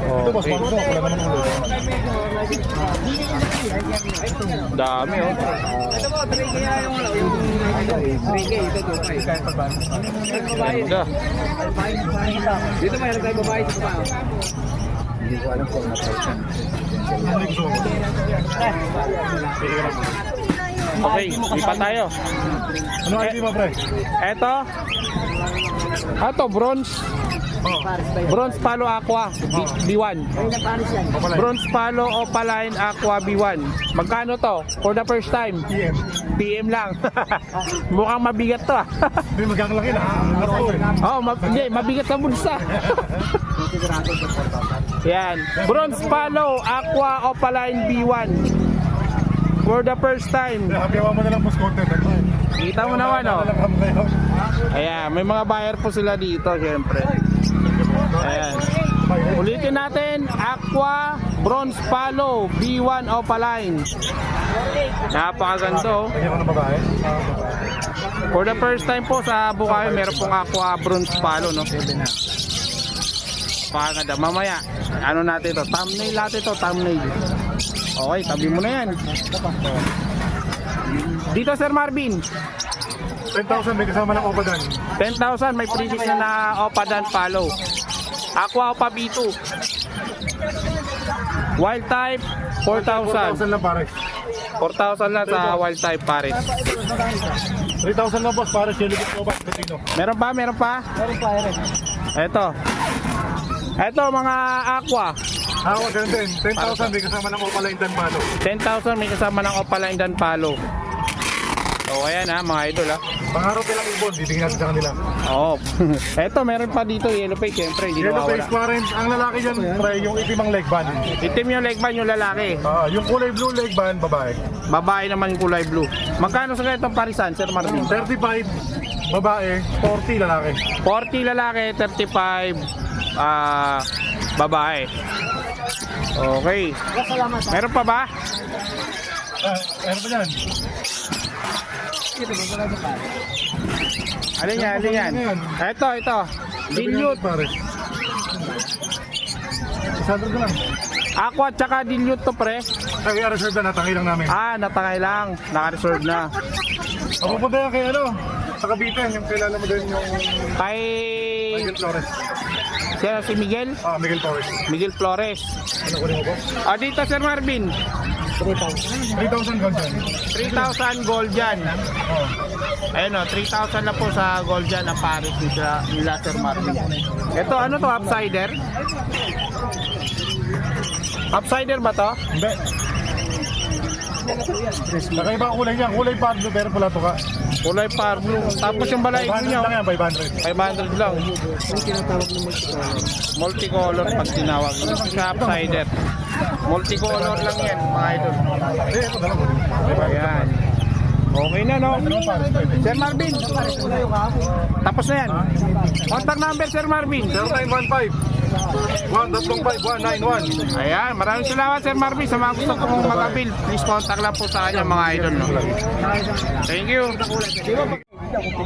Ito boss, Okay. bago wala naman ulo. Dami oh. Ganda. Dito may nagkay babae sa babae. Ano yung gusto mo? Pili ka lang. Okay, lipat tayo. Ano ID mo pre? Eto. Ato, bronze. Oh, Bronze Palo Aqua B1. Opaline. Bronze Palo Opaline Aqua B1. Magkano to? For the first time? PM. PM lang. Mukhang mabigat to ah. Hindi magkakalaki na. Ako eh. Oh, hindi, mabigat sa bulsa. Yan. Bronze Palo Aqua Opaline B1. For the first time. Habiyawan mo na lang boss content. Kita mo naman oh. Ayan, may mga buyer po sila dito, syempre. Ayan. Ulitin natin, Aqua Bronze Palo B1 Opaline. Napakaganda oh. Kanya ko ng babae. For the first time po sa Bukawi, meron pong Aqua Bronze Palo, no? Napakaganda. Mamaya, ano natin to? Thumbnail natin to, thumbnail. Okay, tabi mo na yan. Dito Sir Marvin, 10,000 may kasama ng Opadan. 10,000 may previous na Opadan Palo. Aqua Opa B2. Wild type 4,000. 4,000 lang pare. 4,000 lang sa wild type pares. 3,000 lang boss pare. Jelly bit mo ba? Latino. Meron pa, meron pa. Ito mga Aqua. Ako ganun din. 10,000 may kasama ng Opaline dan palo. 10,000 may kasama ng Opaline dan Palo. So ayan ha mga idol ha. Pangaraw lang ibon. Bibigyan natin sa kanila. Oo. Ito meron pa dito yellow face syempre hindi Yellow face nawawala. parents. Ang lalaki dyan pre yung itimang leg band. Itim yung leg band yung lalaki. Yung kulay blue leg band babae. Babae naman yung kulay blue. Magkano sa ganitong parisan Sir Marvin? 35 babae. 40 lalaki. 40 lalaki, 35 babae. Okay. Meron pa ba? Ano ba yan? Alin yan? Alin yan? Ito. Dilute. Pare. 600 na lang. Aqua tsaka dilute to pre. Ay, reserve na natangay lang namin. Natangay lang. Naka-reserve na. Pupunta yan kay ano? Sa Cavite, yung kilala mo din yung Kay... Miguel Flores. Sino si Miguel? Miguel Flores. Miguel Flores. Ano ko rin mo po? Dito Sir Marvin. 3,000 gold yan. 3,000 gold yan. Ayun o, 3,000 na po sa gold yan ang pares nila Sir Marvin. Ito ano to, upsider? Upsider ba to? Hindi. Nakaiba ang kulay niya. Kulay pardo pero pula tuka. Kulay par blue. Tapos yung balahibo 500 niya, lang yan, 500. 500 lang. Multicolor pag tinawag. Ito siya upsider. Multicolor lang yan mga idol. Ito dalawa. Ayan. Okay na, no? Sir Marvin, tapos na yan. Contact number, Sir Marvin. 0915-135-191. Ayan, maraming salamat, Sir Marvin, sa mga gusto kong mag-appeal. Please contact lang po sa kanya, mga idol, no? Thank you.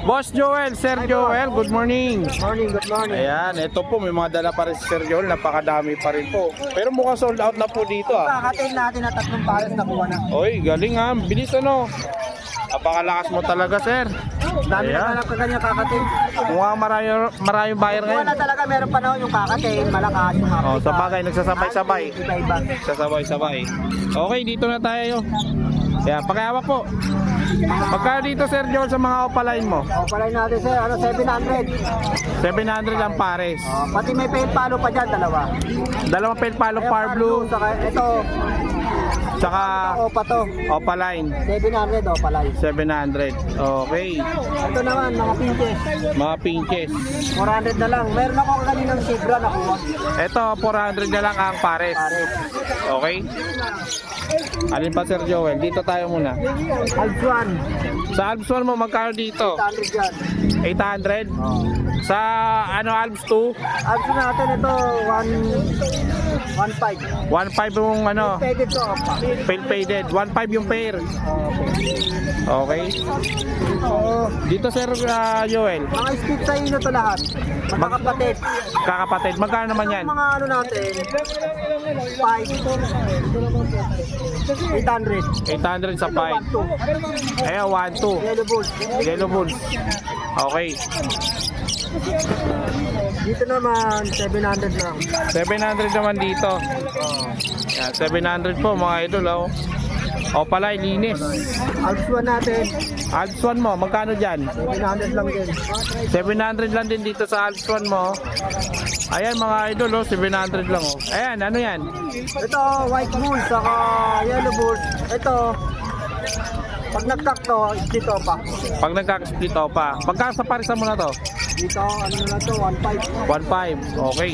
Boss Joel, Sir Joel, good morning. Good morning. Ayan, ito po, may mga dala pa rin si Sir Joel, napakadami pa rin po. Pero mukhang sold out na po dito, ah. Kakatin natin na 3 pares na kuha na. Oy, galing ha, bilis ano. Napakalakas mo talaga, Sir. Dami Ayan. na talaga kanya kakatin. Mukhang maraming buyer Kuha ngayon. na talaga, meron panahon yung kakatin, malakas yung Oh, Africa. sa bagay, nagsasabay-sabay. Iba-iba. Sasabay-sabay. Okay, dito na tayo. Kaya, pakihawak po. Pagka dito, Sir Joel, sa mga opaline mo? O, palay natin sir, 700. 700 ang pares. Pati may paint palo pa dyan, dalawa. Dalawang pelpalo Ayan, par blue, Saka ito, tsaka opa to. opaline. 700 o, palay. 700. Okay. Ito naman, mga pinches. Mga pinches. 400 na lang. Meron ako kaninang Sibra na kuha. Ito, 400 na lang ang pares. Pares. Okay. Alin pa, Sir Joel? Dito tayo muna. Aljuan, Sa Alps 1 mo, magkano dito? 800 yan. 800? Sa Alps 2? Aljo natin ito, 1.5. 1.5 yung Pwede to, opa. pale faded. 1.5 yung pair. Okay. Dito, Sir Joel, Mga speed sa ino to lahat. Magkakapatid. kakapatid. Magkano naman yan? Mga ano natin, 800. 800 sa 5. Ayan, 1.2. Yellow Bulls. Yellow Bulls. Okay. Dito naman, 700 lang. 700 naman dito. Yan, 700 po mga idol. Oh. O pala, linis. Aljuan natin, Alps 1 mo, magkano dyan? 700 lang din. 700 lang din dito sa Alps 1 mo. Ayan mga idol, oh, 700 lang. Oh. Ayan, ano yan? Ito, White Bulls, saka Yellow Bulls. Ito, pag nagtakto, dito pa. Pag nagkakasplit pa. Magkano sa parisa mo na to? Dito, ano na to, 1.5. 1.5. Okay.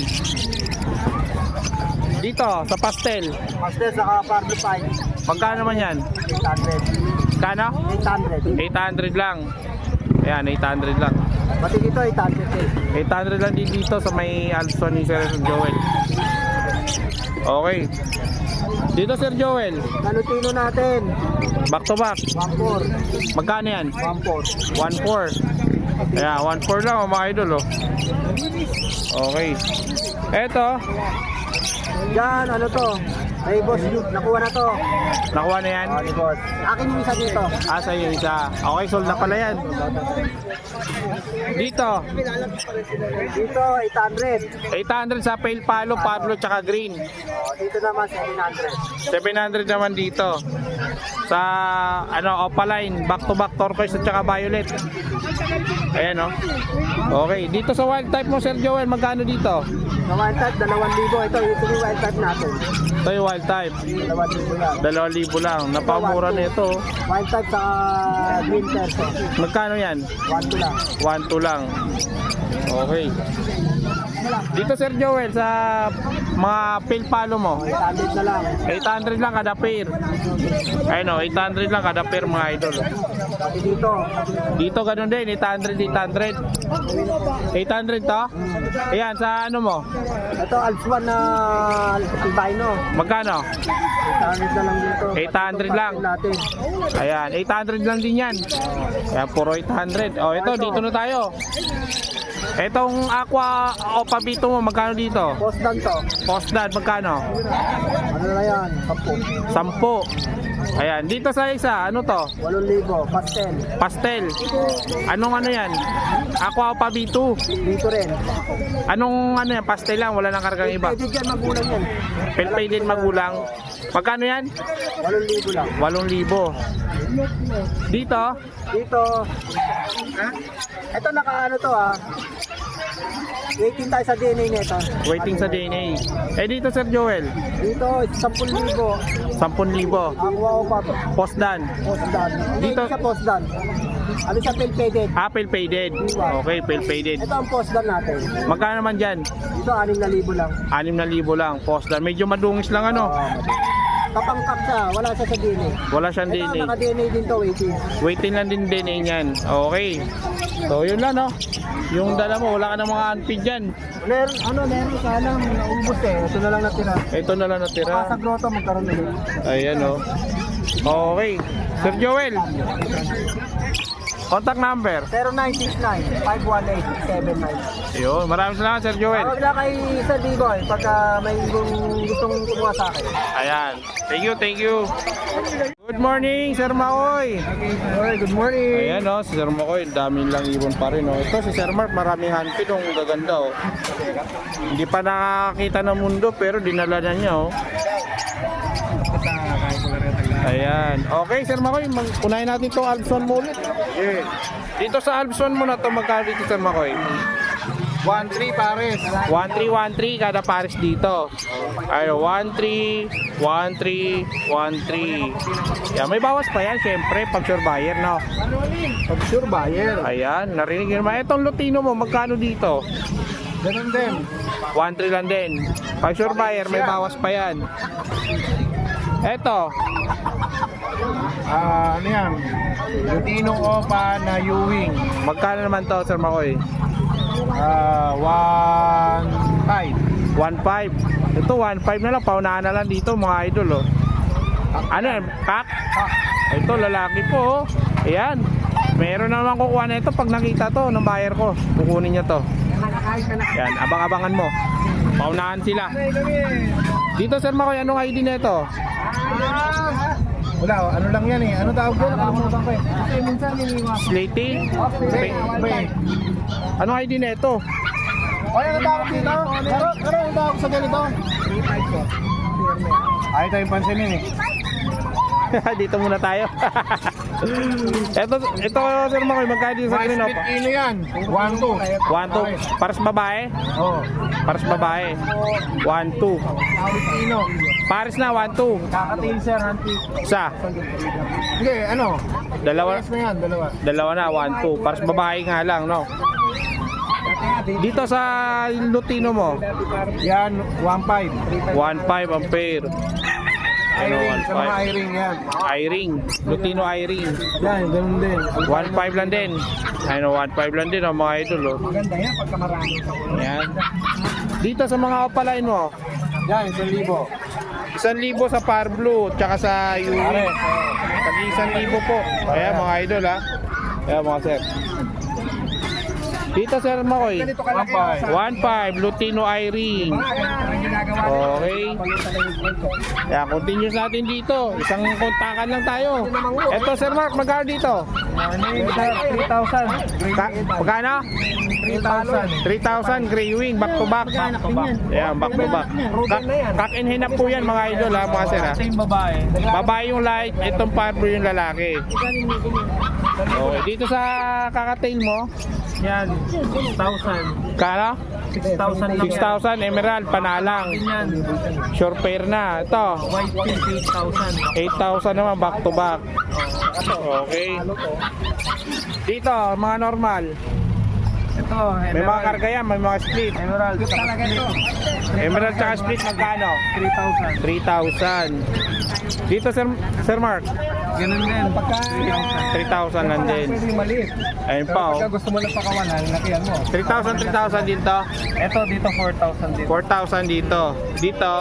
Dito, sa pastel. Pastel, saka Pardo Pie, Magkano naman yan? 800. Kano? 800. 800 lang. Ayan, 800 lang. Pati dito, 800 din. 800 lang din dito sa may Alps 1 ni Sir Joel. Okay. Dito, Sir Joel, Nalutino natin, back to back. 1.4. Magkano yan? 1.4. 1.4. Ayan, 1.4 lang mga idol, oh. Okay. Eto, Yan, ano to? Ay, boss, nakuha na to. nakuha na yan. Ni boss. Akin yung isa dito. Asa yung isa. Okay, sold na pala yan. Dito, Dito, 800. 800 sa pale palo, pablo, tsaka green. Dito naman, 700. 700 naman dito. Sa opaline, back to back turquoise at tsaka violet. Ayan, oh. Okay, dito sa wild type mo, Sir Joel, magkano dito? Sa wild type, 2,000. Ito yung wild type natin. Ito yung wild type. 2,000 lang. 2,000 lang. Napamura na ito. Wild type sa green perso. Magkano yan? 1,2 lang. 1.2 lang. Okay. Dito, Sir Joel, sa mga pale palo mo, 800 na lang. 800 lang kada pair. Ayun, oh, 800 lang kada pair mga idol. Pati dito, Dito ganun din, 800, 800. 800 to? Ayan, sa ano mo? ito Aljuan na albino. Magkano? 800 na lang dito. 800 lang. Natin. Ayan, 800 lang din yan. Ayan, puro 800. Oh, ito, dito na tayo. Etong aqua o pabito mo, magkano dito? Post down to. Postdad, magkano? Ano na yan? 10. Ayan, dito sa isa, ano to? 8,000. Pastel. Pastel. Anong ano yan? Aqua o pabito. Dito rin. Anong ano yan? Pastel lang, wala nang kargang iba. Pwede dyan magulang yan. Pelpay din magulang. Magkano yan? 8,000 lang. 8,000. Dito, Dito. Ito naka ano to waiting tayo sa DNA nito. waiting sa DNA. Eh dito, Sir Joel, Dito 10,000. 10,000. Aqua o pa to. Postdan. Post down. Dito- Dito sa post down. Ano sa pelpeted? Apple faded. Okay, pale faded. Ito ang post down natin. Magkano naman dyan? Dito 6,000 lang. 6,000 lang. Postdan. Medyo madungis lang ano. kapangkap siya, wala siya sa DNA. Wala siyang Ito, DNA. naka-DNA din to, waiting. Waiting lang din DNA niyan. Okay. So yun lang, no? Yung dala mo, wala ka ng mga unfeed dyan. Meron sana, naubos eh. Ito na lang natira. Ito na lang natira. Sa grotto, magkaroon na yun. Ayan, oh. Okay. Sir Joel. Contact number. 0969-518-79. Ayun. Maraming salamat, Sir Joel. Tawag lang kay Sir D-Boy pagka may gustong kumuha sa akin. Ayan. Thank you, thank you. Good morning, Sir Makoy. Good morning. Ayan, oh, si Sir Makoy, dami lang ibon pa rin, oh. Ito si Sir Mark, maraming handpid, oh, gaganda, oh. Hindi pa nakakita ng mundo, pero dinala na niya, oh. Ayan. Okay, Sir Makoy, unahin natin itong Alps 1 mo ulit. Yeah. Dito sa Alps 1 mo na ito, magkano dito, Sir Makoy? 1-3 pares. 1-3-1-3 kada pares dito. Ay, 1-3, 1-3, 1-3. Yan, may bawas pa yan, syempre, pag sure buyer, no? Pag sure buyer. Ayan, narinig nyo naman. Itong Lutino mo, magkano dito? Ganun din. 1-3 lang din. Pag sure buyer, may bawas pa yan. Eto, Ano yan? Lutino Opa na Ewing. magkano naman to, Sir Makoy? 1-5. 1-5. Ito, 1-5 na lang. Paunahan na lang dito, mga idol, oh. Ano yan? Kak? Ito, lalaki po, oh. Ayan. Meron naman kukuha na ito pag nakita to ng buyer ko. Kukunin niya to. Yan, abang-abangan mo. Paunahan sila. Dito, Sir Makoy, anong ID na ito? Wala, ano lang yan eh. Ano tawag doon? Nakalimutan ko eh. Slaty? Bay. Anong ID na ito? O, ano tawag dito? Ano yung tawag sa ganito? 3-5 ko. Ayaw tayong pansinin eh. Dito muna tayo. ito, Sir Makoy, magkano dito sa Green Opa? Ino yan. 1-2. 1-2. Pares babae? Oo. Pares babae. 1-2. Ino. Pares na, 1-2. Kakatil sir, hanti. Isa. Sige, ano? Dalawa. Pares na yan, dalawa. Dalawa na, 1-2. Pares babae nga lang, no? Dito sa Lutino mo, Yan, 1-5. 1-5 ang pair. Ano, I-ring, sa mga 1-5. I-ring yan. I-ring. Lutino I-ring. Yan, ganun din. 1-5 lang din. Ano, 1-5 lang din, oh, mga idol, oh. Maganda yan pagka marami. Yan. Dito sa mga opaline mo, Yan, 1,000. 1,000 sa Par Blue, tsaka sa Ewing. Tagi 1,000 po. Ayan, mga idol, ha. Ayan, mga sir. Dito, Sir Makoy, 1.5 Lutino I-ring. Okay. Kaya continuous natin dito. Isang kontakan lang tayo. Eto, Sir Mark, magkano dito? 3,000. Magkano? 3,000 gray wing, back to back. Ayan, back to back. Cock and hen up po yan, mga idol, ha, mga sir, ha. Babae yung light, itong parbro yung lalaki. Okay, dito sa kakatail mo, Yan, 6,000. kano? 6,000 lang 6,000 emerald, panalang. yan. Sure pair na. Ito, White pink, 8,000. 8,000 naman, back to back. Okay. Dito, mga normal. Ito, May mga karga yan, may mga split. Emerald. Emerald tsaka split, magkano? 3,000. 3,000. Dito, Sir Mark, Ganun din. 3,000 lang din. Pwede maliit. Ayun pa, oh. Pagka gusto mo ng pakawalan, lakihan mo. 3,000 dito. Ito, dito 4,000 din. 4,000 dito. Dito,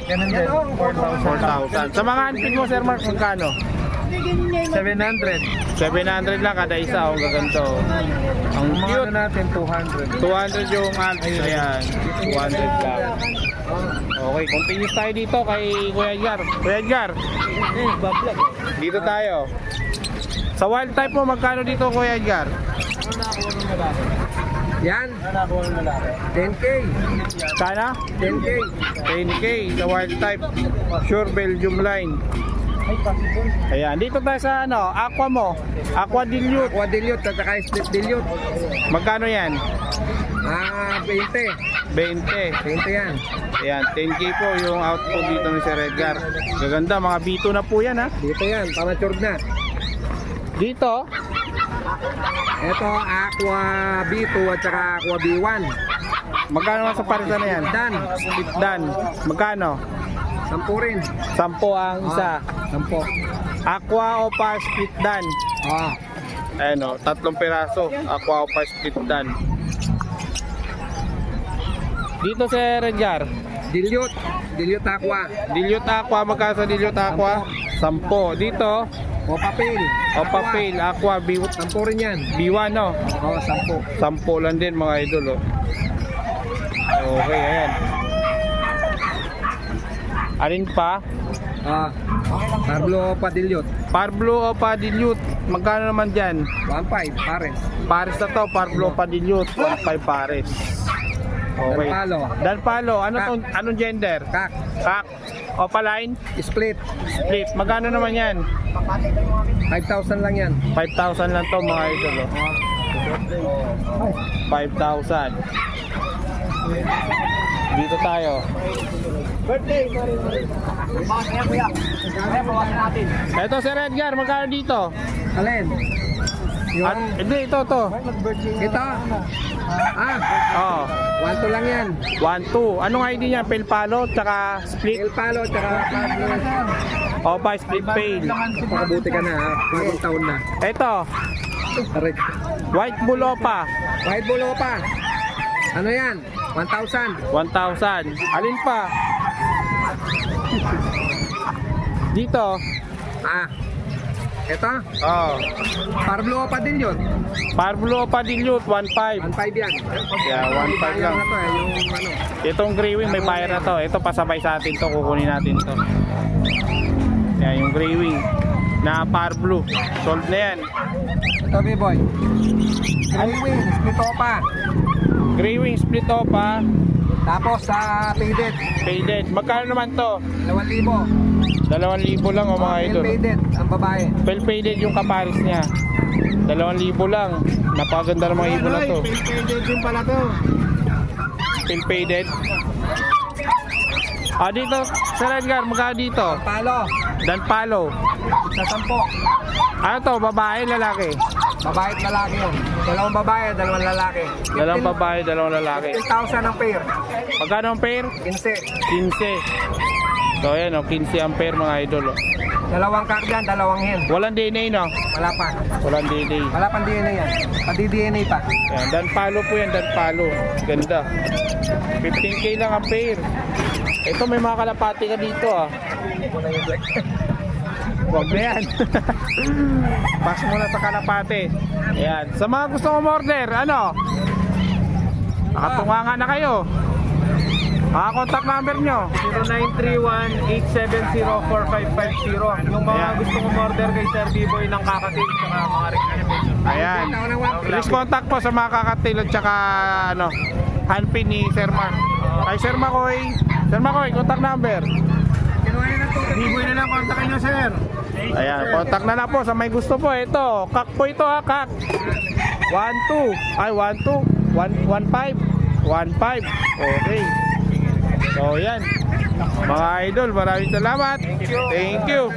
Ganun din. 4,000. 4,000. Sa mga unfit mo, Sir Mark, magkano? 700. 700 lang kada isa, ang gaganto. Ang Mga ano cute. natin, 200. 200 yung Alps. Ayan, 200 lang. Okay, continuous tayo dito kay Kuya Edgar. Kuya Edgar, dito tayo. Sa wild type mo, magkano dito, Kuya Edgar? Yan. 10K. Sana? 10K. 10K sa wild type. Sure Belgium line. Ayan, dito tayo sa ano, aqua mo. Aqua dilute. Aqua dilute at saka split dilute. Magkano yan? 20. 20. 20 yan. Ayan, 10K po yung output dito ni Sir Edgar. Gaganda, mga B2 na po yan, ha. Dito yan, pamatured na. Dito, Ito, Aqua B2 at saka Aqua B1. magkano naman sa parisan na yan? Dan. Split dan. Magkano? 10 rin. 10 ang isa. 10. Aqua Opa Split Dan. Ah. Ayan o, 3 piraso. Aqua Opa Split Dan. Dito Sir Edgar. Dilute. Dilute Aqua. Dilute Aqua, magkano sa Dilute Aqua? 10. Dito, Opa Pale. Opa Pale Aqua 10 rin yan. B1 no? Oo, 10. 10 lang din mga idol oh. Okay, ayan. Alin pa? Ah. Parblo Opa Dilute. Parblo Opa Dilute. Magkano naman dyan? 1.5 pares. Pares na to, Parblo Opa Dilute. 1.5 pares. Okay. Danpalo. Danpalo. Ano Kak. tong, anong gender? Kak. Kak. Opaline? Split. Split. Magkano naman yan? 5,000 lang yan. 5,000 lang to mga idol oh. 5,000. Dito tayo. Ito Sir Edgar, magkano dito? Alin? Hindi, ito. Ito. Ah. Oh, 1.2 lang yan. 1-2. Anong ID niya? Pale Palo, tsaka split? El Palo, tsaka Pablo. Opa, split pale. Pakabuti ka na ha. Bagong taon na. Ito, Tarik. White Bull Opa. White Bull Opa. Ano yan? 1,000. 1,000. Alin pa? Dito. Ah. Ito. Oh, Parblo Opa din yun. Parblo Opa Dilute, 1.5. 1.5 yan. Yeah, 1.5 lang. Na to, yung ano. Itong gray wing may bayar na to. Ito pasabay sa atin to, kukunin natin to. Yan yung gray wing na Parblo. Sold na yan. Ito, B-boy. Green split Opa. Gray wing split opa, Tapos sa faded. faded. Magkano naman to? 2,000. 2,000 lang oh, mga idol. Faded ang babae. Well faded yung kaparis niya. 2,000 lang. Napakaganda ng mga ibon na to. Faded din pala to. Well faded. Ah, dito, Sir Edgar, magkano dito? Palo. Danpalo. Sa 10. Ano to, babae, lalaki? Babae at lalaki yun. 2 babae, 2 lalaki. 2 babae, 2 lalaki. 15,000 ang pair. Magkano ang pair? 15. 15. So ayan oh, 15 ang pair mga idol oh. 2 kak dyan, 2 hen. Walang DNA no? Wala pa. Walang DNA. Wala pang DNA yan. Pati-DNA pa. Yan, Danpalo po yan, Danpalo. Ganda. 15k lang ang pair. Ito may mga kalapati ka dito ah. Huwag na yan. Pass muna sa kalapati. Ayan. Sa mga gusto umorder, ano? Nakatunga nga na kayo. Contact number nyo. 0931-870-4550. Yung mga Ayan. gusto umorder kay Sir B-Boy ng kakatil sa mga requirements. Ayan. Please contact po sa mga kakatil at saka ano, handpin ni Sir Mark. Kay Sir Makoy. Sir Makoy, contact number. B-boy na lang, kontakin nyo sir. Ayan, contact na lang po sa may gusto po. Ito, kak po ito ha, kak. 1-2. Ay, 1-2. 1-5. 1-5. Okay. So, yan. Mga idol, maraming salamat. Thank you.